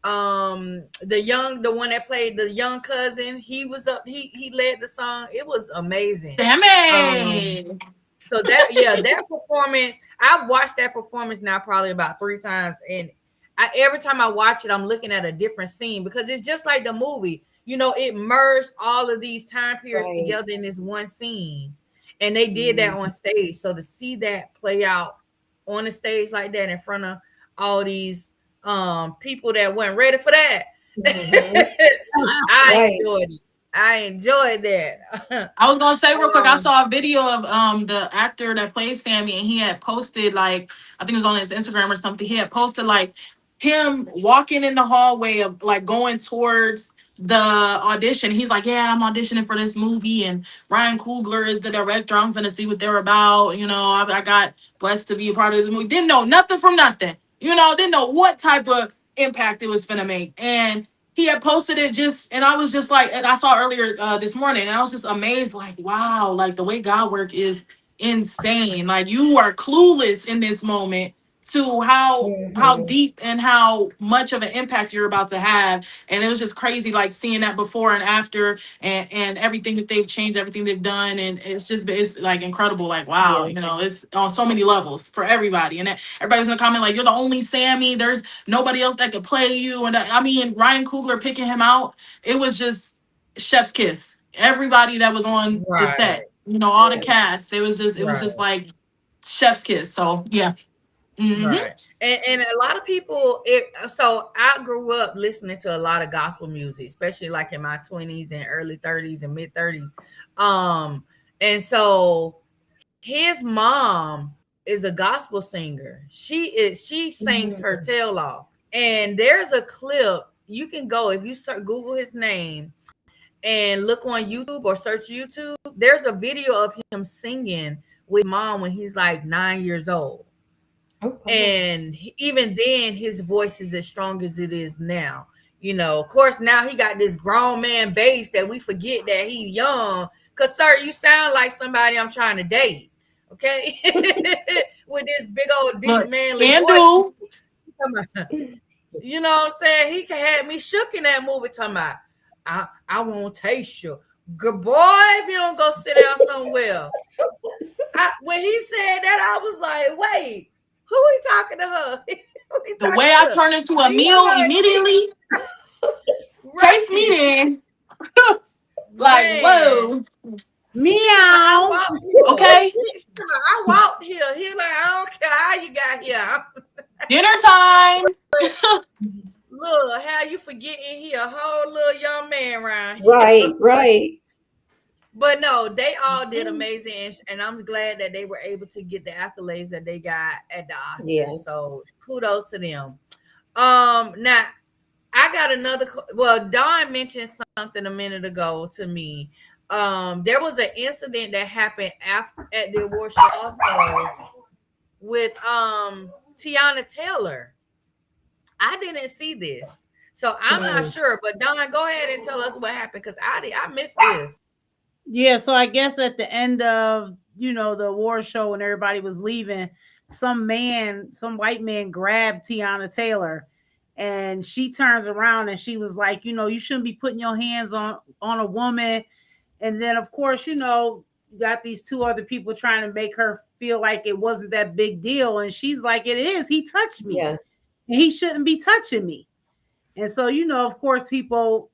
The one that played the young cousin, he was up. He led the song. It was amazing. Damn it. So that performance, I've watched that performance now probably about 3 times, and every time I watch it, I'm looking at a different scene because it's just like the movie. It merged all of these time periods together in this one scene, and they did that on stage. So to see that play out on the stage like that in front of all these people that weren't ready for that, I enjoyed it. I enjoyed that. I was gonna say real quick, I saw a video of the actor that plays Sammy, and he had posted like, I think it was on his Instagram or something. He had posted like him walking in the hallway of like going towards the audition. He's like, yeah, I'm auditioning for this movie, and Ryan Coogler is the director. I'm gonna see what they're about. I got blessed to be a part of this movie. Didn't know nothing from nothing. Didn't know what type of impact it was finna make. And he had posted it and I was just like, and I saw earlier this morning, and I was just amazed, like, wow, like the way God work is insane. Like you are clueless in this moment to how deep and how much of an impact you're about to have. And it was just crazy, like seeing that before and after, and everything that they've changed, everything they've done. And it's like incredible. Like, wow, Yeah. it's on so many levels for everybody. And everybody's gonna comment like, you're the only Sammy, there's nobody else that could play you. And I mean, Ryan Coogler picking him out, it was just chef's kiss. Everybody that was on the Right. set, all the cast, it was just like chef's kiss. So yeah. Mm-hmm. Right. And a lot of people, so I grew up listening to a lot of gospel music, especially like in my 20s and early 30s and mid 30s. And so his mom is a gospel singer. She sings her tail off. And there's a clip you can go if you Google his name and look on YouTube or search YouTube. There's a video of him singing with mom when he's like 9 years old. And even then, his voice is as strong as it is now. Of course, now he got this grown man bass that we forget that he's young. Cause, sir, you sound like somebody I'm trying to date. Okay, with this big old deep manly voice. You know what I'm saying? He had me shook in that movie. Talking about, I won't taste you. Good boy, if you don't go sit down somewhere. When he said that, I was like, wait. Who we talking to her? The way I turn into a meal immediately. Taste me then. Like, whoa. Meow. Okay. I walked here. He like, I don't care how you got here. Dinner time. Look, how you forgetting here? A whole little young man around here. Right. But no, they all did amazing, and I'm glad that they were able to get the accolades that they got at the Oscars. Yeah. So kudos to them. Now I got another. Well, Dawn mentioned something a minute ago to me. There was an incident that happened at the award show also with Tiana Taylor. I didn't see this, so I'm not sure. But Dawn, go ahead and tell us what happened because I missed this. Yeah, so I guess at the end of the award show when everybody was leaving, some white man grabbed Tiana Taylor, and she turns around and she was like, you shouldn't be putting your hands on a woman. And then of course, you got these two other people trying to make her feel like it wasn't that big deal, and she's like, it is. He touched me, and he shouldn't be touching me. And so of course, people.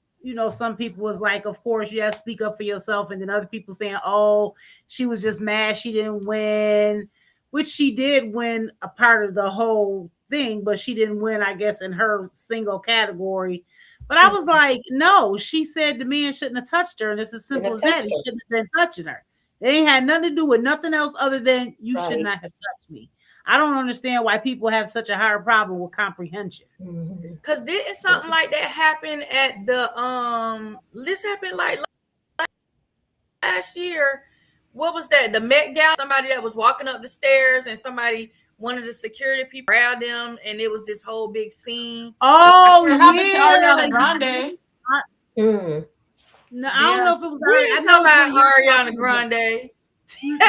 Some people was like, of course, yes, speak up for yourself. And then other people saying, oh, she was just mad she didn't win, which she did win a part of the whole thing, but she didn't win, I guess, in her single category. But I was like, no, she said the man shouldn't have touched her. And it's as simple as that. He shouldn't have been touching her. It ain't had nothing to do with nothing else other than you should not have touched me. I don't understand why people have such a hard problem with comprehension. Because didn't something like that happen at the this happened like last year? What was that? The Met Gala? Somebody that was walking up the stairs and one of the security people grabbed them, and it was this whole big scene. Oh, it happened to Ariana Grande. No, I don't know if it was. We ain't talking about Ariana Grande.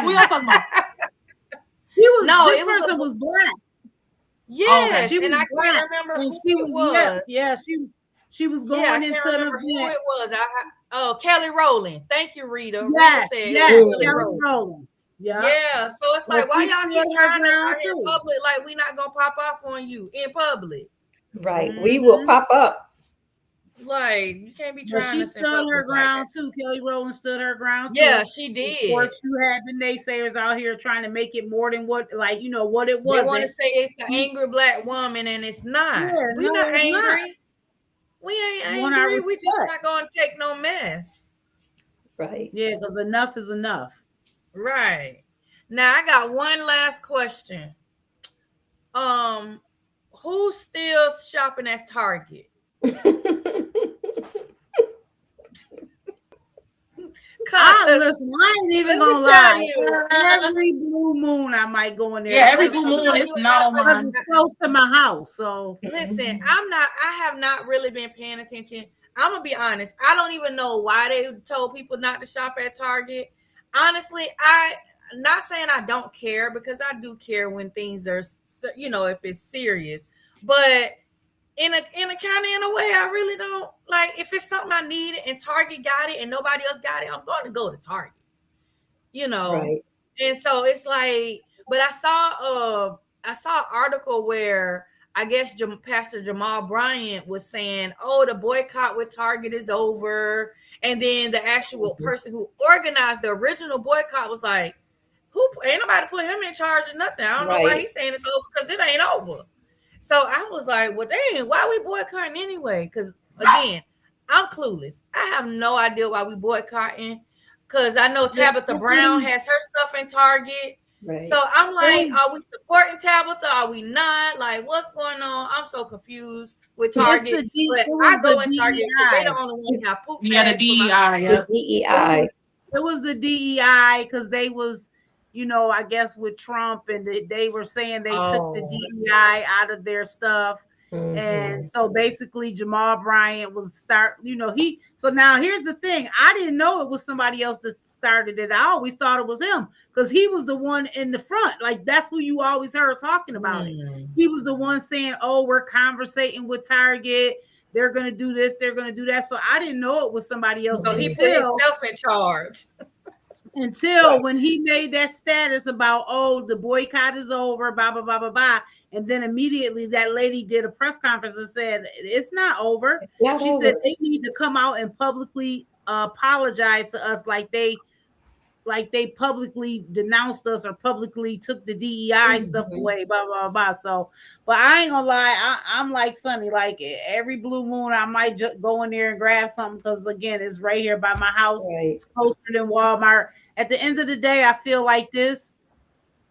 We are talking about. This person was black. Yes, she was and I black. can't remember and who she it was. Yeah, she was going into the event. Who it was. Kelly Rowland. Thank you, Rita. Yes, Kelly Rowland. Yeah. So it's like, why y'all keep trying to out here in public? Like we not gonna pop off on you in public. Right. We will pop up. Like you can't be trying. She stood her ground too. Kelly Rowland stood her ground too. Yeah, she did. Of course, you had the naysayers out here trying to make it more than what it was. They want to say it's an angry black woman, and it's not. Yeah, We're not angry. We ain't angry. We just not gonna take no mess. Right. Yeah, because enough is enough. Right. Now I got one last question. Who's still shopping at Target? Listen, I ain't even Let me gonna tell lie. you. Every blue moon, I might go in there. Yeah, every because blue moon is not on mine. it's close to my house. So Listen, I have not really been paying attention. I'm gonna be honest. I don't even know why they told people not to shop at Target. Honestly, I not saying I don't care, because I do care when things are, if it's serious. But in a kind of in a way, I really don't. Like, if it's something I need and Target got it and nobody else got it, I'm going to go to Target. Right. And so it's like, but I saw an article where I guess Pastor Jamal Bryant was saying, "Oh, the boycott with Target is over," and then the actual person who organized the original boycott was like, "Who? Ain't nobody put him in charge of nothing. I don't know why he's saying it's over, because it ain't over." So I was like, "Well, dang, why we boycotting anyway?" Because again, I'm clueless. I have no idea why we boycotting. Because I know Tabitha Brown has her stuff in Target. Right. So I'm like, are we supporting Tabitha? Are we not? Like, what's going on? I'm so confused with Target. But I go in Target because they the only ones have poop. Yeah, the DEI. The DEI. It was the DEI because they was, I guess with Trump, and they were saying they took the DEI out of their stuff. Mm-hmm. And so basically Jamal Bryant was so now here's the thing. I didn't know it was somebody else that started it. I always thought it was him because he was the one in the front. Like, that's who you always heard talking about it. He was the one saying, "Oh, we're conversating with Target. They're going to do this. They're going to do that." So I didn't know it was somebody else. So he put himself in charge. Until when he made that status about, "Oh, the boycott is over, blah, blah, blah, blah, blah." And then immediately that lady did a press conference and said, "It's not over." She said they need to come out and publicly apologize to us like they publicly denounced us or publicly took the DEI stuff away, blah, blah, blah. So, but I ain't gonna lie, I'm like Sunny, like every blue moon, I might go in there and grab something because, again, it's right here by my house. Right. It's closer than Walmart. At the end of the day, I feel like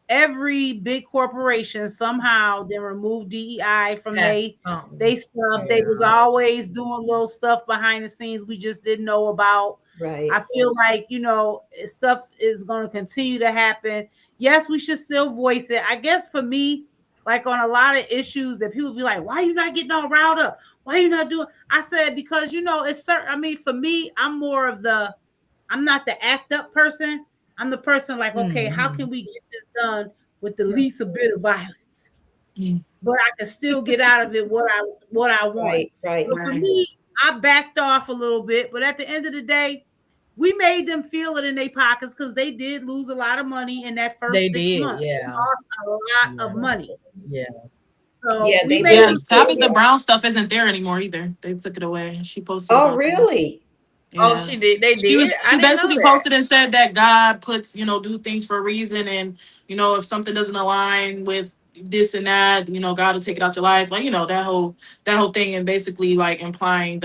every big corporation somehow then removed DEI from they stuff. Yeah. They was always doing little stuff behind the scenes we just didn't know about. Right. I feel like, stuff is going to continue to happen. Yes, we should still voice it. I guess for me, like on a lot of issues that people be like, "Why are you not getting all riled up? Why are you not doing?" I said, because, it's certain. I mean, for me, I'm not the act up person. I'm the person like, okay, how can we get this done with the least a bit of violence? But I can still get out of it what I want. Right. So for me, I backed off a little bit, but at the end of the day, we made them feel it in their pockets because they did lose a lot of money in that first 6 months. Yeah. They lost a lot of money. Yeah. So Tabitha Brown stuff isn't there anymore either. They took it away. She posted. Oh, really? Yeah. Oh, she did. They did. She basically posted and said that God puts, do things for a reason, and if something doesn't align with this and that, God will take it out your life, like that whole thing, and basically like implying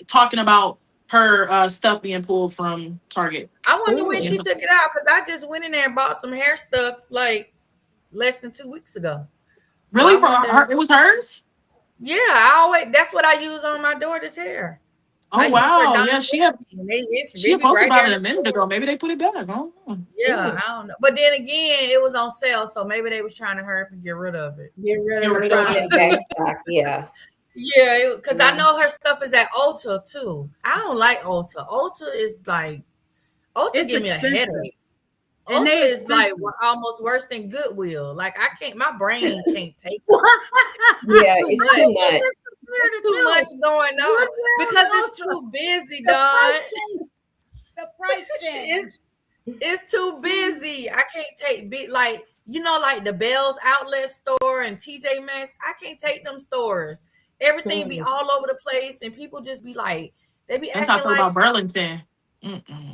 talking about her stuff being pulled from Target. I wonder when she took it out, because I just went in there and bought some hair stuff like less than 2 weeks ago. Really, for her? It was hers? Yeah, that's what I use on my daughter's hair. Oh, wow. Yeah, she posted about it a minute ago. Maybe they put it back. Yeah, I don't know. But then again, it was on sale, so maybe they was trying to hurry up and get rid of it. Get rid of it. Yeah. Yeah, because I know her stuff is at Ulta too. I don't like Ulta. Ulta is like, Ulta give me a headache. Ulta is like almost worse than Goodwill. Like, my brain can't take it. Yeah, it's too much. There's too much going on because it's too busy, dog. The price change. It's too busy. I can't take like the Bell's Outlet store and TJ Maxx. I can't take them stores. Everything be all over the place, and people just be like, they be acting like about Burlington.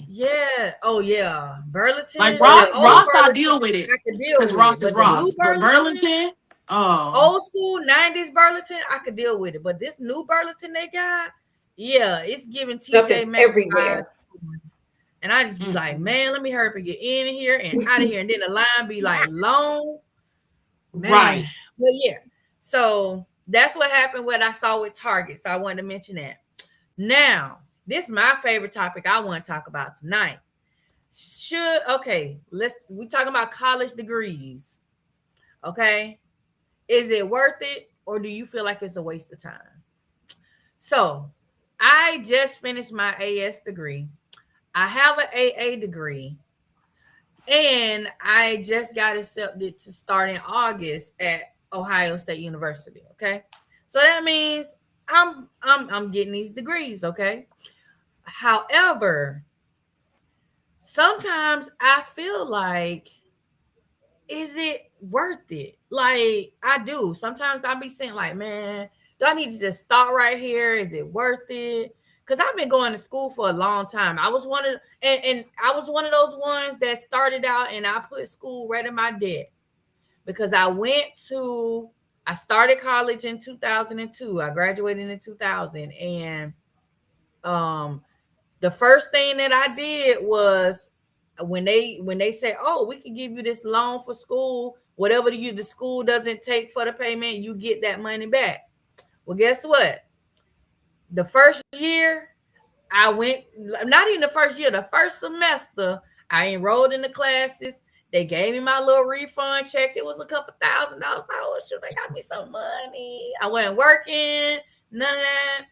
Yeah. Oh yeah, Burlington. Like Ross, I deal with it because Ross is Ross. But Burlington. Oh, old school 90s Burlington, I could deal with it. But this new Burlington they got, yeah, it's giving TJ Maxx everywhere. And I just be like, man, let me hurry up and get in here and out of here. And then the line be like long. Man. Right. But yeah. So that's what happened, what I saw with Target. So I wanted to mention that. Now, this is my favorite topic I want to talk about tonight. We talking about college degrees. Okay. Is it worth it, or do you feel like it's a waste of time? So I just finished my AS degree. I have an AA degree, and I just got accepted to start in August at Ohio State University. Okay. So that means I'm getting these degrees. Okay. However, sometimes I feel like, is it worth it? Like, I do. Sometimes I'll be saying, like, man, do I need to just start right here? Is it worth it? Because I've been going to school for a long time. I was one of those ones that started out and I put school right in my debt, because I started college in 2002. I graduated in 2000, and the first thing that I did was, when they said, oh, we can give you this loan for school, whatever the school doesn't take for the payment, you get that money back. Well, guess what? The first year not even the first year, the first semester, I enrolled in the classes. They gave me my little refund check. It was a couple $1,000. Oh, shoot, they got me some money. I wasn't working, none of that.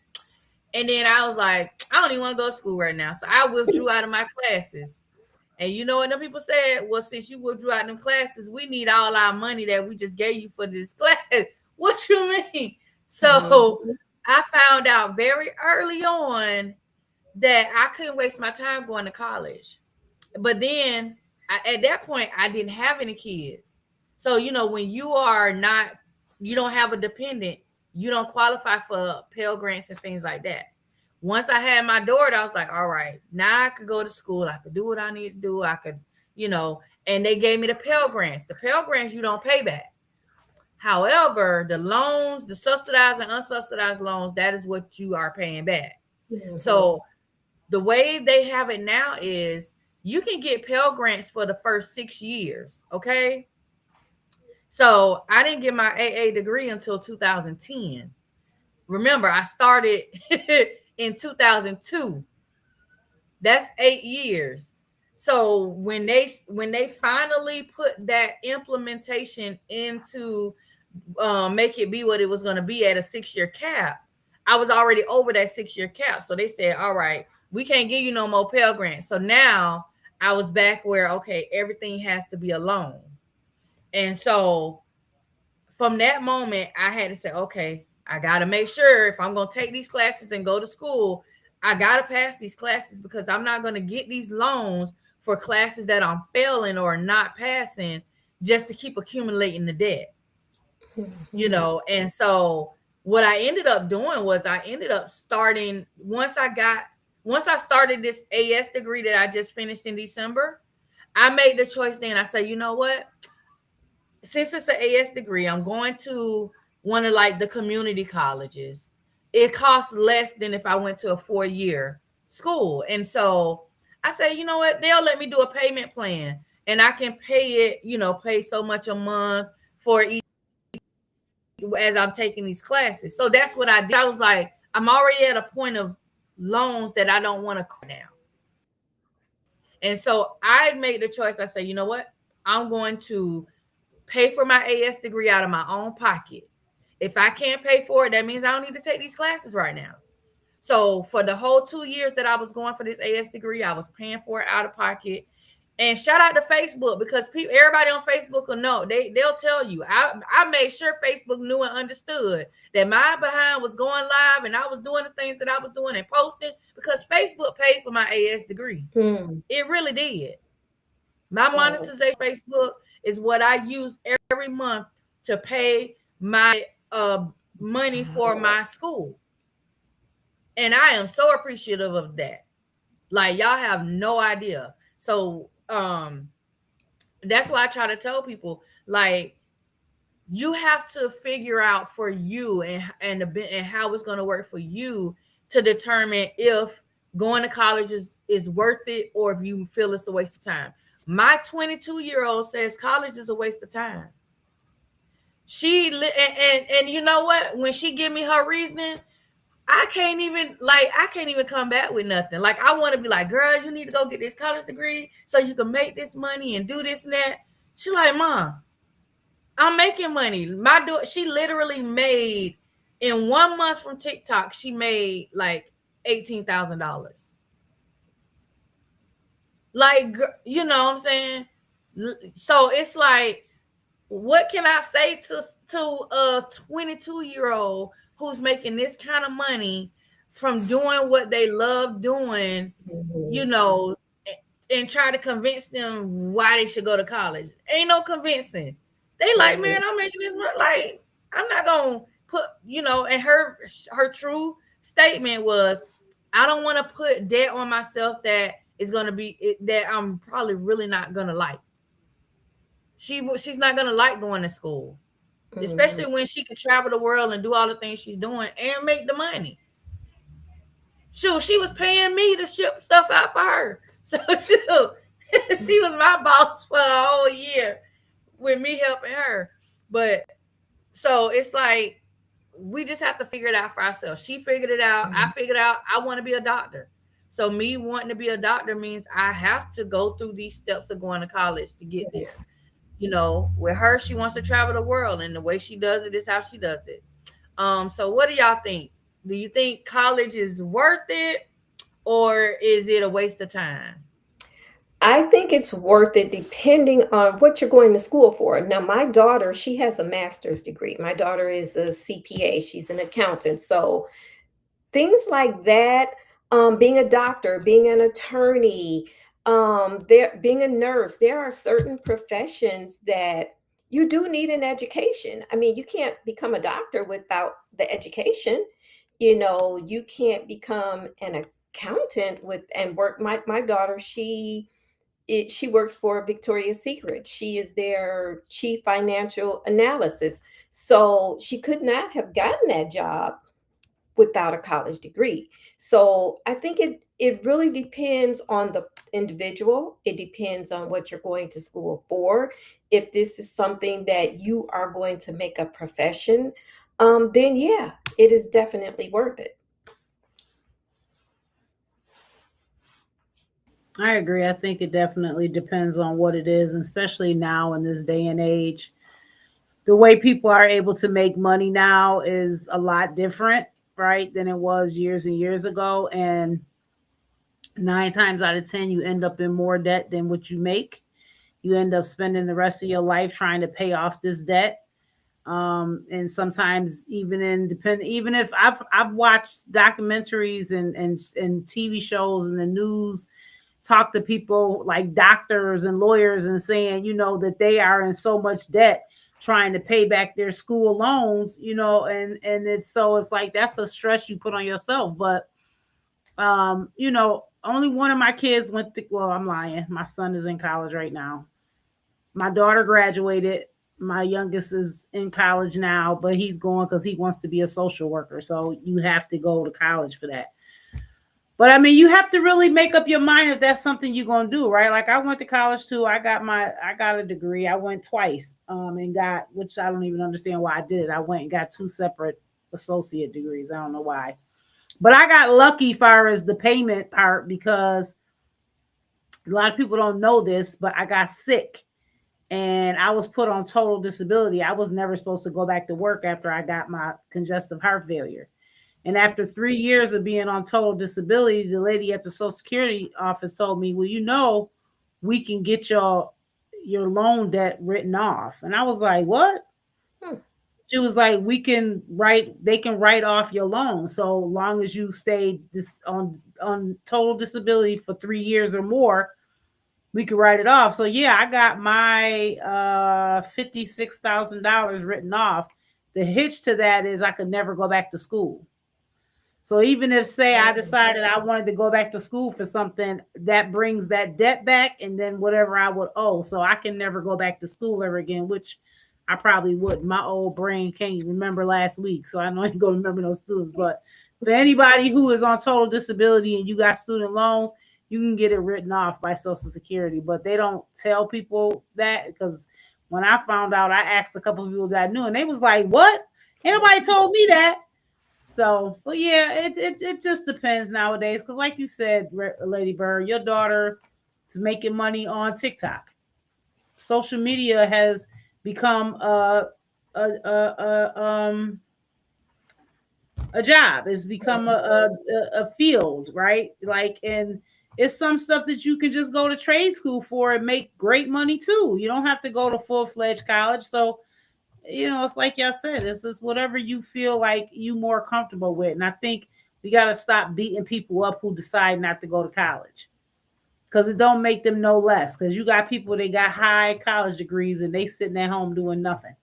And then I was like, I don't even want to go to school right now. So I withdrew out of my classes. And you know what the people said? Well, since you withdrew out of them classes, we need all our money that we just gave you for this class. What you mean? So I found out very early on that I couldn't waste my time going to college. But then at that point, I didn't have any kids. So, when you don't have a dependent, you don't qualify for Pell Grants and things like that. Once I had my daughter, I was like, all right, now I could go to school. I could do what I need to do. I could, and they gave me the Pell Grants. The Pell Grants, you don't pay back. However, the loans, the subsidized and unsubsidized loans, that is what you are paying back. Mm-hmm. So the way they have it now is you can get Pell Grants for the first 6 years. Okay. So I didn't get my AA degree until 2010. Remember, I started in 2002. That's 8 years. So when they finally put that implementation into make it be what it was going to be at a 6-year cap, I was already over that 6-year cap. So they said, all right, we can't give you no more Pell Grants. So now I was back where, okay, everything has to be a loan. And so from that moment, I had to say, okay, I got to make sure if I'm going to take these classes and go to school, I got to pass these classes, because I'm not going to get these loans for classes that I'm failing or not passing just to keep accumulating the debt, And so what I ended up doing was I ended up starting, once I started this AS degree that I just finished in December, I made the choice then. I said, you know what? Since it's an AS degree, I'm going to one of like the community colleges. It costs less than if I went to a 4-year school. And so I say, you know what? They'll let me do a payment plan, and I can pay it, pay so much a month for each as I'm taking these classes. So that's what I did. I was like, I'm already at a point of loans that I don't want to cry now. And so I made the choice. I say, you know what? I'm going to pay for my AS degree out of my own pocket. If I can't pay for it, that means I don't need to take these classes right now. So for the whole 2 years that I was going for this AS degree, I was paying for it out of pocket. And shout out to Facebook, because everybody on Facebook will know. They'll tell you. I made sure Facebook knew and understood that my behind was going live and I was doing the things that I was doing and posting, because Facebook paid for my AS degree. It really did. My monetization Facebook is what I use every month to pay my money for my school. And I am so appreciative of that. Like, y'all have no idea. So that's why I try to tell people, like, you have to figure out for you and how it's going to work for you to determine if going to college is worth it, or if you feel it's a waste of time. My 22-year-old says college is a waste of time. And you know what? When she give me her reasoning, I can't even come back with nothing. Like, I want to be like, girl, you need to go get this college degree so you can make this money and do this and that. She like, Mom, I'm making money. My daughter, she literally made in 1 month from TikTok, she made like $18,000. Like, you know what I'm saying? So it's like, what can I say to a 22-year-old who's making this kind of money from doing what they love doing, you know, and try to convince them why they should go to college? Ain't no convincing. They like, man, I'm making this money. Like, I'm not gonna put, you know, and her true statement was, I don't want to put debt on myself that is gonna be that I'm probably really not gonna like. She's not gonna like going to school, especially when she can travel the world and do all the things she's doing and make the money. Shoot, she was paying me to ship stuff out for her. So shoot, she was my boss for a whole year with me helping her. But so it's like, we just have to figure it out for ourselves. She figured it out. I figured out I want to be a doctor. So me wanting to be a doctor means I have to go through these steps of going to college to get there. You know, with her, she wants to travel the world, and the way she does it is how she does it. So what do y'all think? Do you think college is worth it, or is it a waste of time? I think it's worth it depending on what you're going to school for. Now, my daughter, she has a master's degree. My daughter is a CPA. She's an accountant. So things like that, being a doctor, being an attorney, being a nurse, there are certain professions that you do need an education. I mean, you can't become a doctor without the education. You know, you can't become an accountant and work. My daughter, she works for Victoria's Secret. She is their chief financial analysis. So she could not have gotten that job without a college degree. So I think it really depends on the individual. It depends on what you're going to school for. If this is something that you are going to make a profession, then yeah, it is definitely worth it. I agree. I think it definitely depends on what it is, especially now in this day and age. The way people are able to make money now is a lot different, right, than it was years and years ago. And 9 times out of 10, you end up in more debt than what you make. You end up spending the rest of your life trying to pay off this debt. And sometimes even if I've watched documentaries and TV shows and the news, talk to people like doctors and lawyers and saying, you know, that they are in so much debt trying to pay back their school loans, you know, and it's like, that's a stress you put on yourself. But, you know, only one of my kids I'm lying. My son is in college right now. My daughter graduated. My youngest is in college now, but he's going because he wants to be a social worker. So you have to go to college for that. But I mean, you have to really make up your mind if that's something you're going to do, right? Like, I went to college too. I got a degree. I went twice, and got, which I don't even understand why I did it. I went and got 2 separate associate degrees. I don't know why, but I got lucky far as the payment part, because a lot of people don't know this, but I got sick and I was put on total disability. I was never supposed to go back to work after I got my congestive heart failure. And after 3 years of being on total disability, the lady at the Social Security office told me, well, you know, we can get your loan debt written off. And I was like, what? She was like, they can write off your loan so long as you stay on total disability for 3 years or more, we could write it off. So yeah, I got my $56,000 written off. The hitch to that is I could never go back to school. So even if, say, I decided I wanted to go back to school for something, that brings that debt back and then whatever I would owe. So I can never go back to school ever again, which I probably wouldn't. My old brain can't remember last week, so I know I ain't going to remember those students. But for anybody who is on total disability and you got student loans, you can get it written off by Social Security. But they don't tell people that, because when I found out, I asked a couple of people that I knew, and they was like, what? Ain't nobody told me that. So, but yeah, it just depends nowadays. Because, like you said, Lady Bird, your daughter is making money on TikTok. Social media has become a job. It's become a field, right? Like, and it's some stuff that you can just go to trade school for and make great money too. You don't have to go to full fledged college. So, it's like y'all said, this is whatever you feel like you more comfortable with. And I think we got to stop beating people up who decide not to go to college, because it don't make them no less. Because you got people that got high college degrees and they sitting at home doing nothing.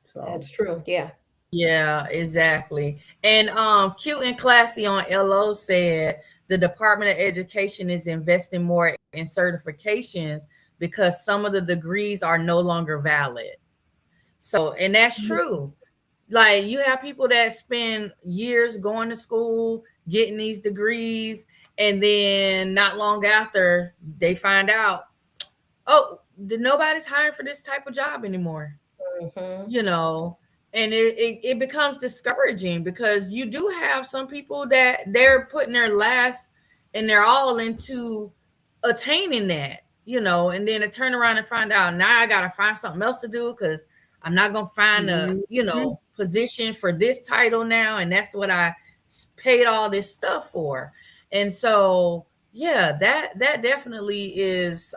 So That's true. Yeah. Yeah, exactly. And Cute and Classy on LO said the Department of Education is investing more in certifications because some of the degrees are no longer valid. So, and that's true. Like, you have people that spend years going to school, getting these degrees, and then not long after they find out, oh, nobody's hiring for this type of job anymore. Hmm. You know, and it becomes discouraging because you do have some people that they're putting their last and their all into attaining that, and then to turn around and find out now I gotta find something else to do because I'm not gonna find a mhm. position for this title now, and that's what I paid all this stuff for. And so yeah, that definitely is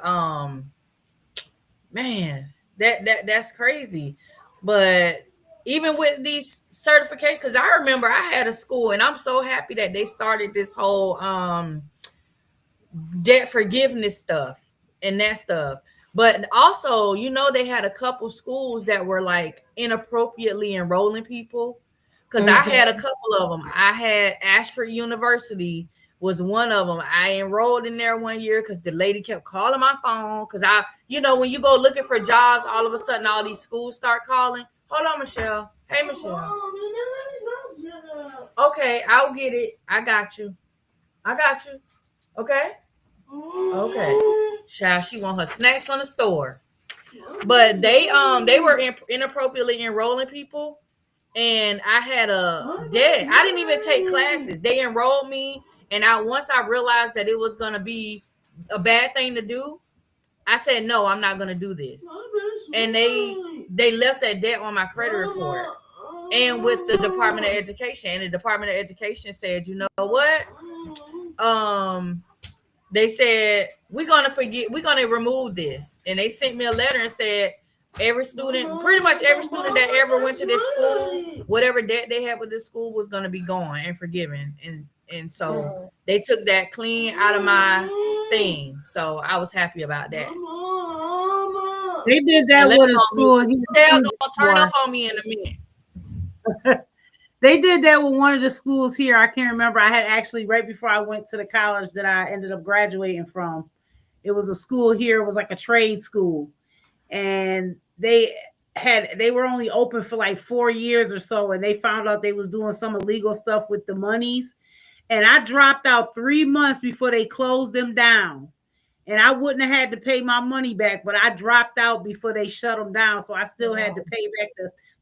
man, that's crazy. But even with these certifications, because I remember I had a school, and I'm so happy that they started this whole debt forgiveness stuff and that stuff. But also, they had a couple schools that were like inappropriately enrolling people. Because I had a Hmm. couple of them. I had Ashford University was one of them. I enrolled in there one year because the lady kept calling my phone. Because when you go looking for jobs, all of a sudden all these schools start calling. Hold on, Michelle. Hey, Michelle. Okay, I'll get it. I got you. I got you. Okay. Okay. Child, she want her snacks from the store. But they were inappropriately enrolling people, and I had a debt. I didn't even take classes. They enrolled me, and once I realized that it was gonna be a bad thing to do, I said no, I'm not gonna do this. And they left that debt on my credit report and with the Department of Education. And the Department of Education said, you know what? They said we're gonna remove this. And they sent me a letter and said pretty much every student that ever went to this school, whatever debt they had with this school was gonna be gone and forgiven. And so they took that clean out of my thing. So I was happy about that. They did And that let with me a know, school here Michelle too gonna turn up before. on me in a minute. They did that with one of the schools here. I can't remember. I had actually, right before I went to the college that I ended up graduating from, it was a school here. It was like a trade school, and they were only open for like 4 years or so, and they found out they was doing some illegal stuff with the monies. And I dropped out 3 months before they closed them down. And I wouldn't have had to pay my money back, but I dropped out before they shut them down. So I still had to pay back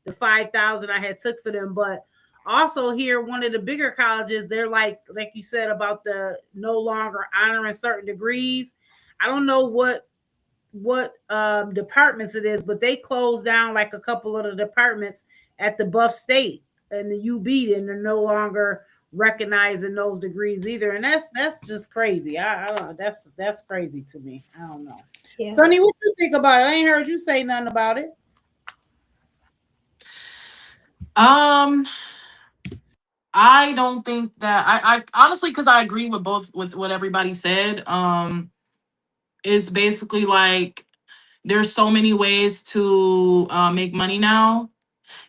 the 5,000 I had took for them. But also here, one of the bigger colleges, they're like you said about the no longer honoring certain degrees. I don't know what departments it is, but they closed down like a couple of the departments at the Buff State and the UB, and they're no longer recognizing those degrees either. And that's just crazy. I don't know. That's crazy to me. I don't know. Yeah. Sonny, what you think about it? I ain't heard you say nothing about it. Um, I don't think that I honestly, because I agree with what everybody said. It's basically like there's so many ways to make money now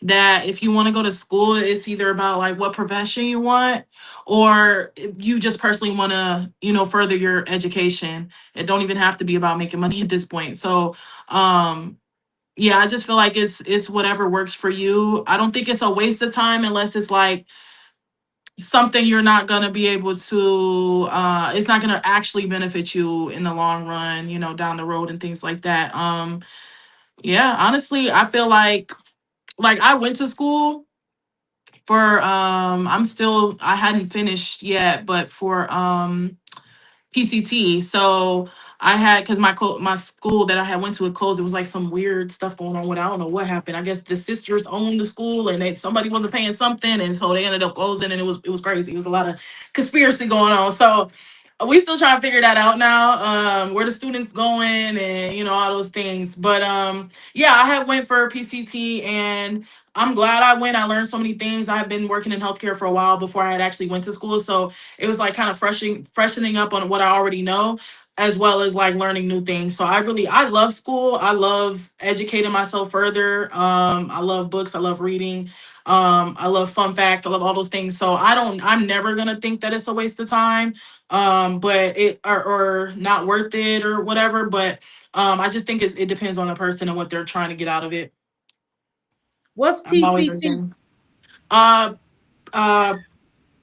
that if you want to go to school, it's either about like what profession you want, or if you just personally want to, further your education. It don't even have to be about making money at this point. So, yeah, I just feel like it's whatever works for you. I don't think it's a waste of time unless it's like something you're not gonna be able to. It's not gonna actually benefit you in the long run, down the road and things like that. Yeah, honestly, I feel like I went to school For I hadn't finished yet, but for PCT. So I had, because my school that I had went to, it closed. It was like some weird stuff going on with, I don't know what happened. I guess the sisters owned the school and somebody wasn't paying something, and so they ended up closing, and it was crazy. It was a lot of conspiracy going on. So we still trying to figure that out now, where the students going and all those things. But yeah, I had went for PCT, and I'm glad I went. I learned so many things. I had been working in healthcare for a while before I had actually went to school, so it was like kind of freshening up on what I already know, as well as like learning new things. So I love school. I love educating myself further. I love books. I love reading. I love fun facts. I love all those things. So I'm never gonna think that it's a waste of time, but it or not worth it or whatever. But I just think it depends on the person and what they're trying to get out of it. What's I'm always PCT? thinking,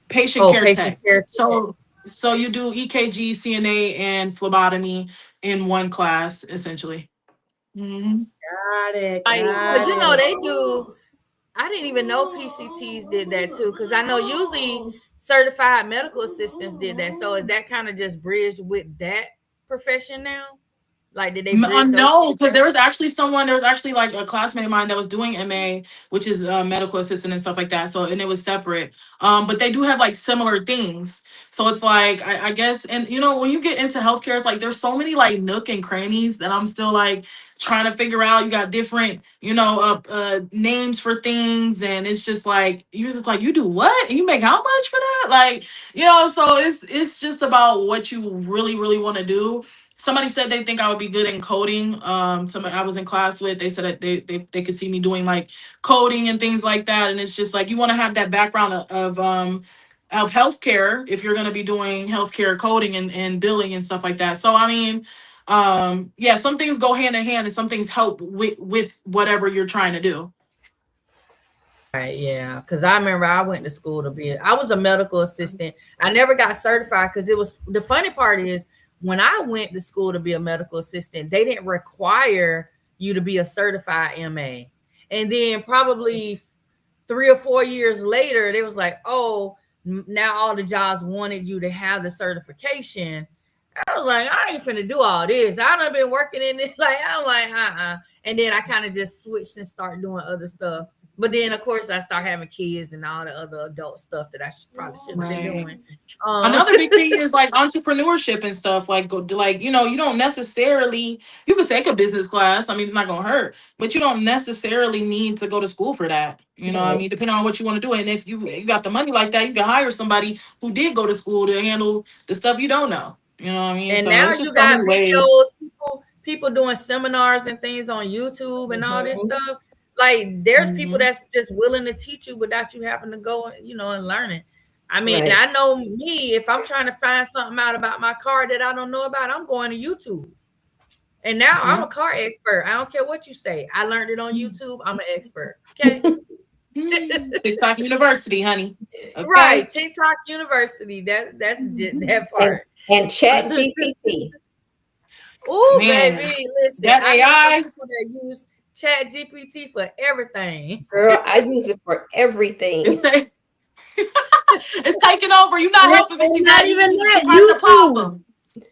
patient care tech. So you do EKG, CNA, and phlebotomy in one class, essentially. Mm-hmm. Got it. Because they do. I didn't even know PCTs did that too. Because I know usually certified medical assistants did that. So is that kind of just bridged with that profession now? Like, did they bridge no, because there was actually like a classmate of mine that was doing MA, which is medical assistant and stuff like that. So, and it was separate. But they do have like similar things. So it's like, I guess, and when you get into healthcare, it's like there's so many like nook and crannies that I'm still like trying to figure out. You got different, names for things, and it's just like you're just like, you do what? And you make how much for that? Like, so it's just about what you really, really want to do. Somebody said they think I would be good in coding. Somebody I was in class with, they said that they could see me doing like coding and things like that. And it's just like, you want to have that background of healthcare if you're going to be doing healthcare coding and billing and stuff like that. So I mean, yeah, some things go hand in hand, and some things help with whatever you're trying to do. Right, yeah, because I remember I went to school I was a medical assistant. I never got certified because the funny part is, when I went to school to be a medical assistant, they didn't require you to be a certified MA. And then probably 3 or 4 years later, they was like, oh, now all the jobs wanted you to have the certification. I was like, I ain't finna do all this. I done been working in this. Like, I'm like, And then I kind of just switched and started doing other stuff. But then, of course, I start having kids and all the other adult stuff that I probably shouldn't have been doing. Another big thing is like entrepreneurship and stuff. Like, you don't necessarily, you could take a business class. I mean, it's not going to hurt, but you don't necessarily need to go to school for that. What I mean, depending on what you want to do. And if you got the money like that, you can hire somebody who did go to school to handle the stuff you don't know. You know what I mean? And so now it's just you got videos, people doing seminars and things on YouTube and all this stuff. Like, there's people that's just willing to teach you without you having to go, and learn it. I mean, I know me, if I'm trying to find something out about my car that I don't know about, I'm going to YouTube. And now I'm a car expert. I don't care what you say. I learned it on YouTube. I'm an expert. Okay. TikTok University, honey. Okay? Right. TikTok University. That's that part. And ChatGPT. Oh, baby. Listen, that AI. People that use ChatGPT for everything. Girl, I use it for everything. It's taking over. You're not helping me. Not even that.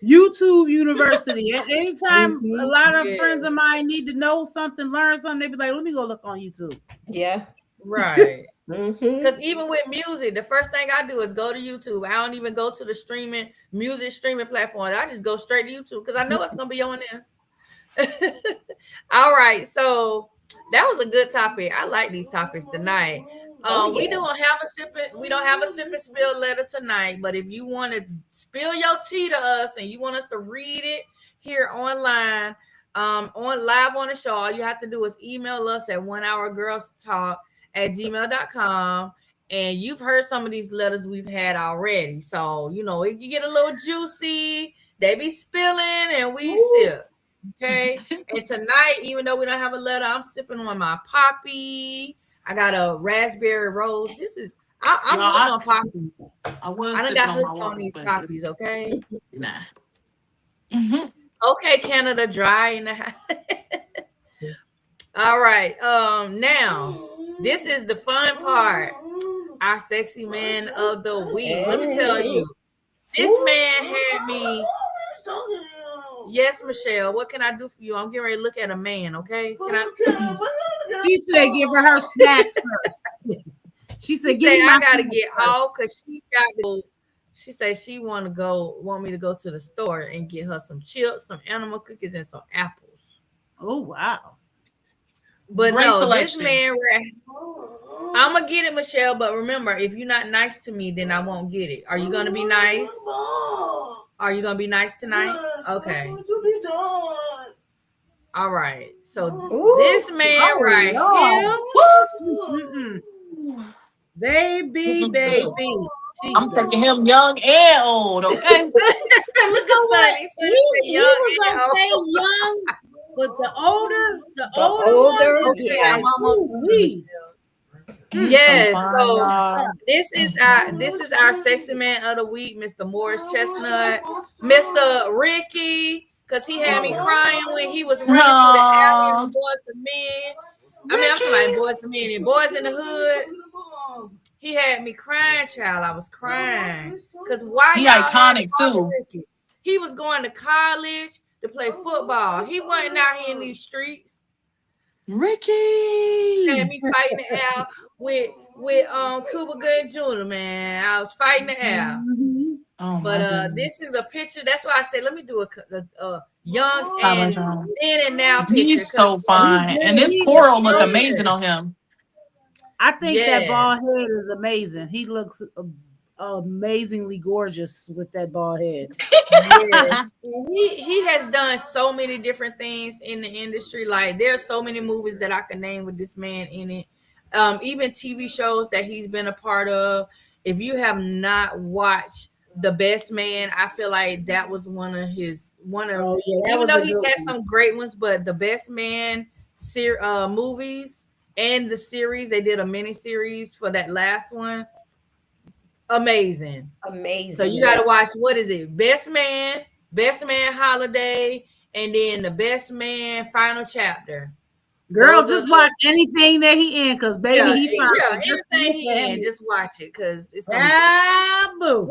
YouTube University. At any time, a lot of friends of mine need to know something, learn something, they be like, let me go look on YouTube. Yeah. Right. Because even with music, the first thing I do is go to YouTube. I don't even go to the music streaming platform. I just go straight to YouTube because I know it's going to be on there. All right, so that was a good topic. I like these topics tonight. We don't have a sip and spill letter tonight, but if you want to spill your tea to us and you want us to read it here online, on live on the show, all you have to do is email us at onehourgirlstalk@gmail.com. And you've heard some of these letters we've had already, so it can get a little juicy. They be spilling and we sip. Okay. And tonight, even though we don't have a letter, I'm sipping on my poppy. I got a raspberry rose. I'm hooked on poppies. I done got hooked on these poppies, okay? Nah. Okay, Canada Dry in the house. All right. Now, this is the fun part. our sexy man of the week. Let me tell you, this man had me. Yes, Michelle. What can I do for you? I'm getting ready to look at a man. Okay. Can I? She said, "Give her her snacks first." She said, She "Give say me my I gotta snacks get first." off because she got to go. She said she want me to go to the store and get her some chips, some animal cookies, and some apples. Oh wow! But Great no, selection. this man, I'm gonna get it, Michelle. But remember, if you're not nice to me, then I won't get it. Are you gonna be nice? Are you gonna be nice tonight? Okay. All right. So this man right here, baby. I'm taking him young and old, okay? Look at Sonny. He was gonna say young, but the older one, okay, yeah. I'm almost yes. So this is our sexy man of the week, Mr. Morris Chestnut, Mr. Ricky, because he had me crying when he was running through the alley of Boys to Men. I mean, I'm talking about Boys to Men and Boys in the Hood. He had me crying, child. I was crying because why? He iconic too. Ricky? He was going to college to play football. He wasn't out here in these streets. Ricky Had me fighting the air with Cuba Gooding Jr., man. I was fighting the air. Oh, but this is a picture. That's why I said let me do a young and then and now picture. He's so fine, and this coral look amazing on him. I think that bald head is amazing. He looks amazingly gorgeous with that bald head. Yes. He has done so many different things in the industry. Like there's so many movies that I can name with this man in it. Even TV shows that he's been a part of. If you have not watched The Best Man, I feel like that was even though he's had some great ones, but The Best Man movies and the series, they did a mini series for that last one. Amazing. So you got to watch, what is it? Best Man Holiday, and then The Best Man Final Chapter. Girl, just watch anything that he in, because baby, he fine. Yeah, anything he in, just watch it, because it's boo.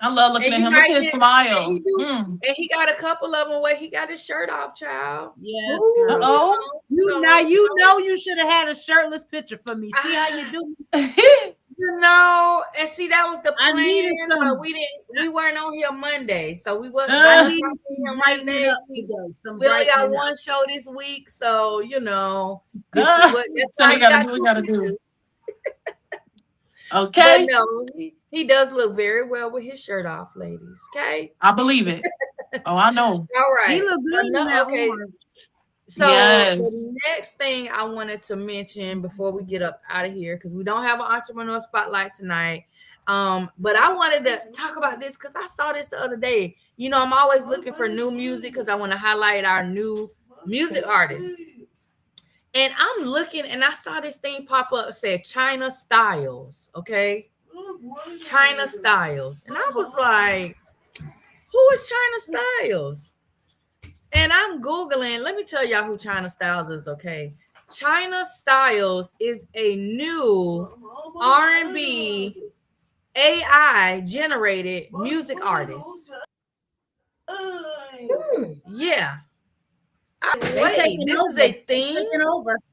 I love looking at him. Look at his smile. And he got a couple of them where he got his shirt off, child. Yes, girl. Oh, you should have had a shirtless picture for me. See how you do? And see, that was the plan, but we weren't on here Monday, so we wasn't on here Monday. We only got one show this week, so this is what we gotta do. Okay. But no, he does look very well with his shirt off, ladies. Okay, I believe it. Oh, I know. All right, he look good. Okay. So the next thing I wanted to mention before we get up out of here, because we don't have an entrepreneur spotlight tonight, but I wanted to talk about this because I saw this the other day. I'm always looking for new music because I want to highlight our new music artists. And I'm looking and I saw this thing pop up, said China Styles, okay? China Styles. And I was like, who is China Styles? And I'm Googling. Let me tell y'all who China Styles is, okay? China Styles is a new R&B AI generated music artist. Yeah. Wait, this is a thing?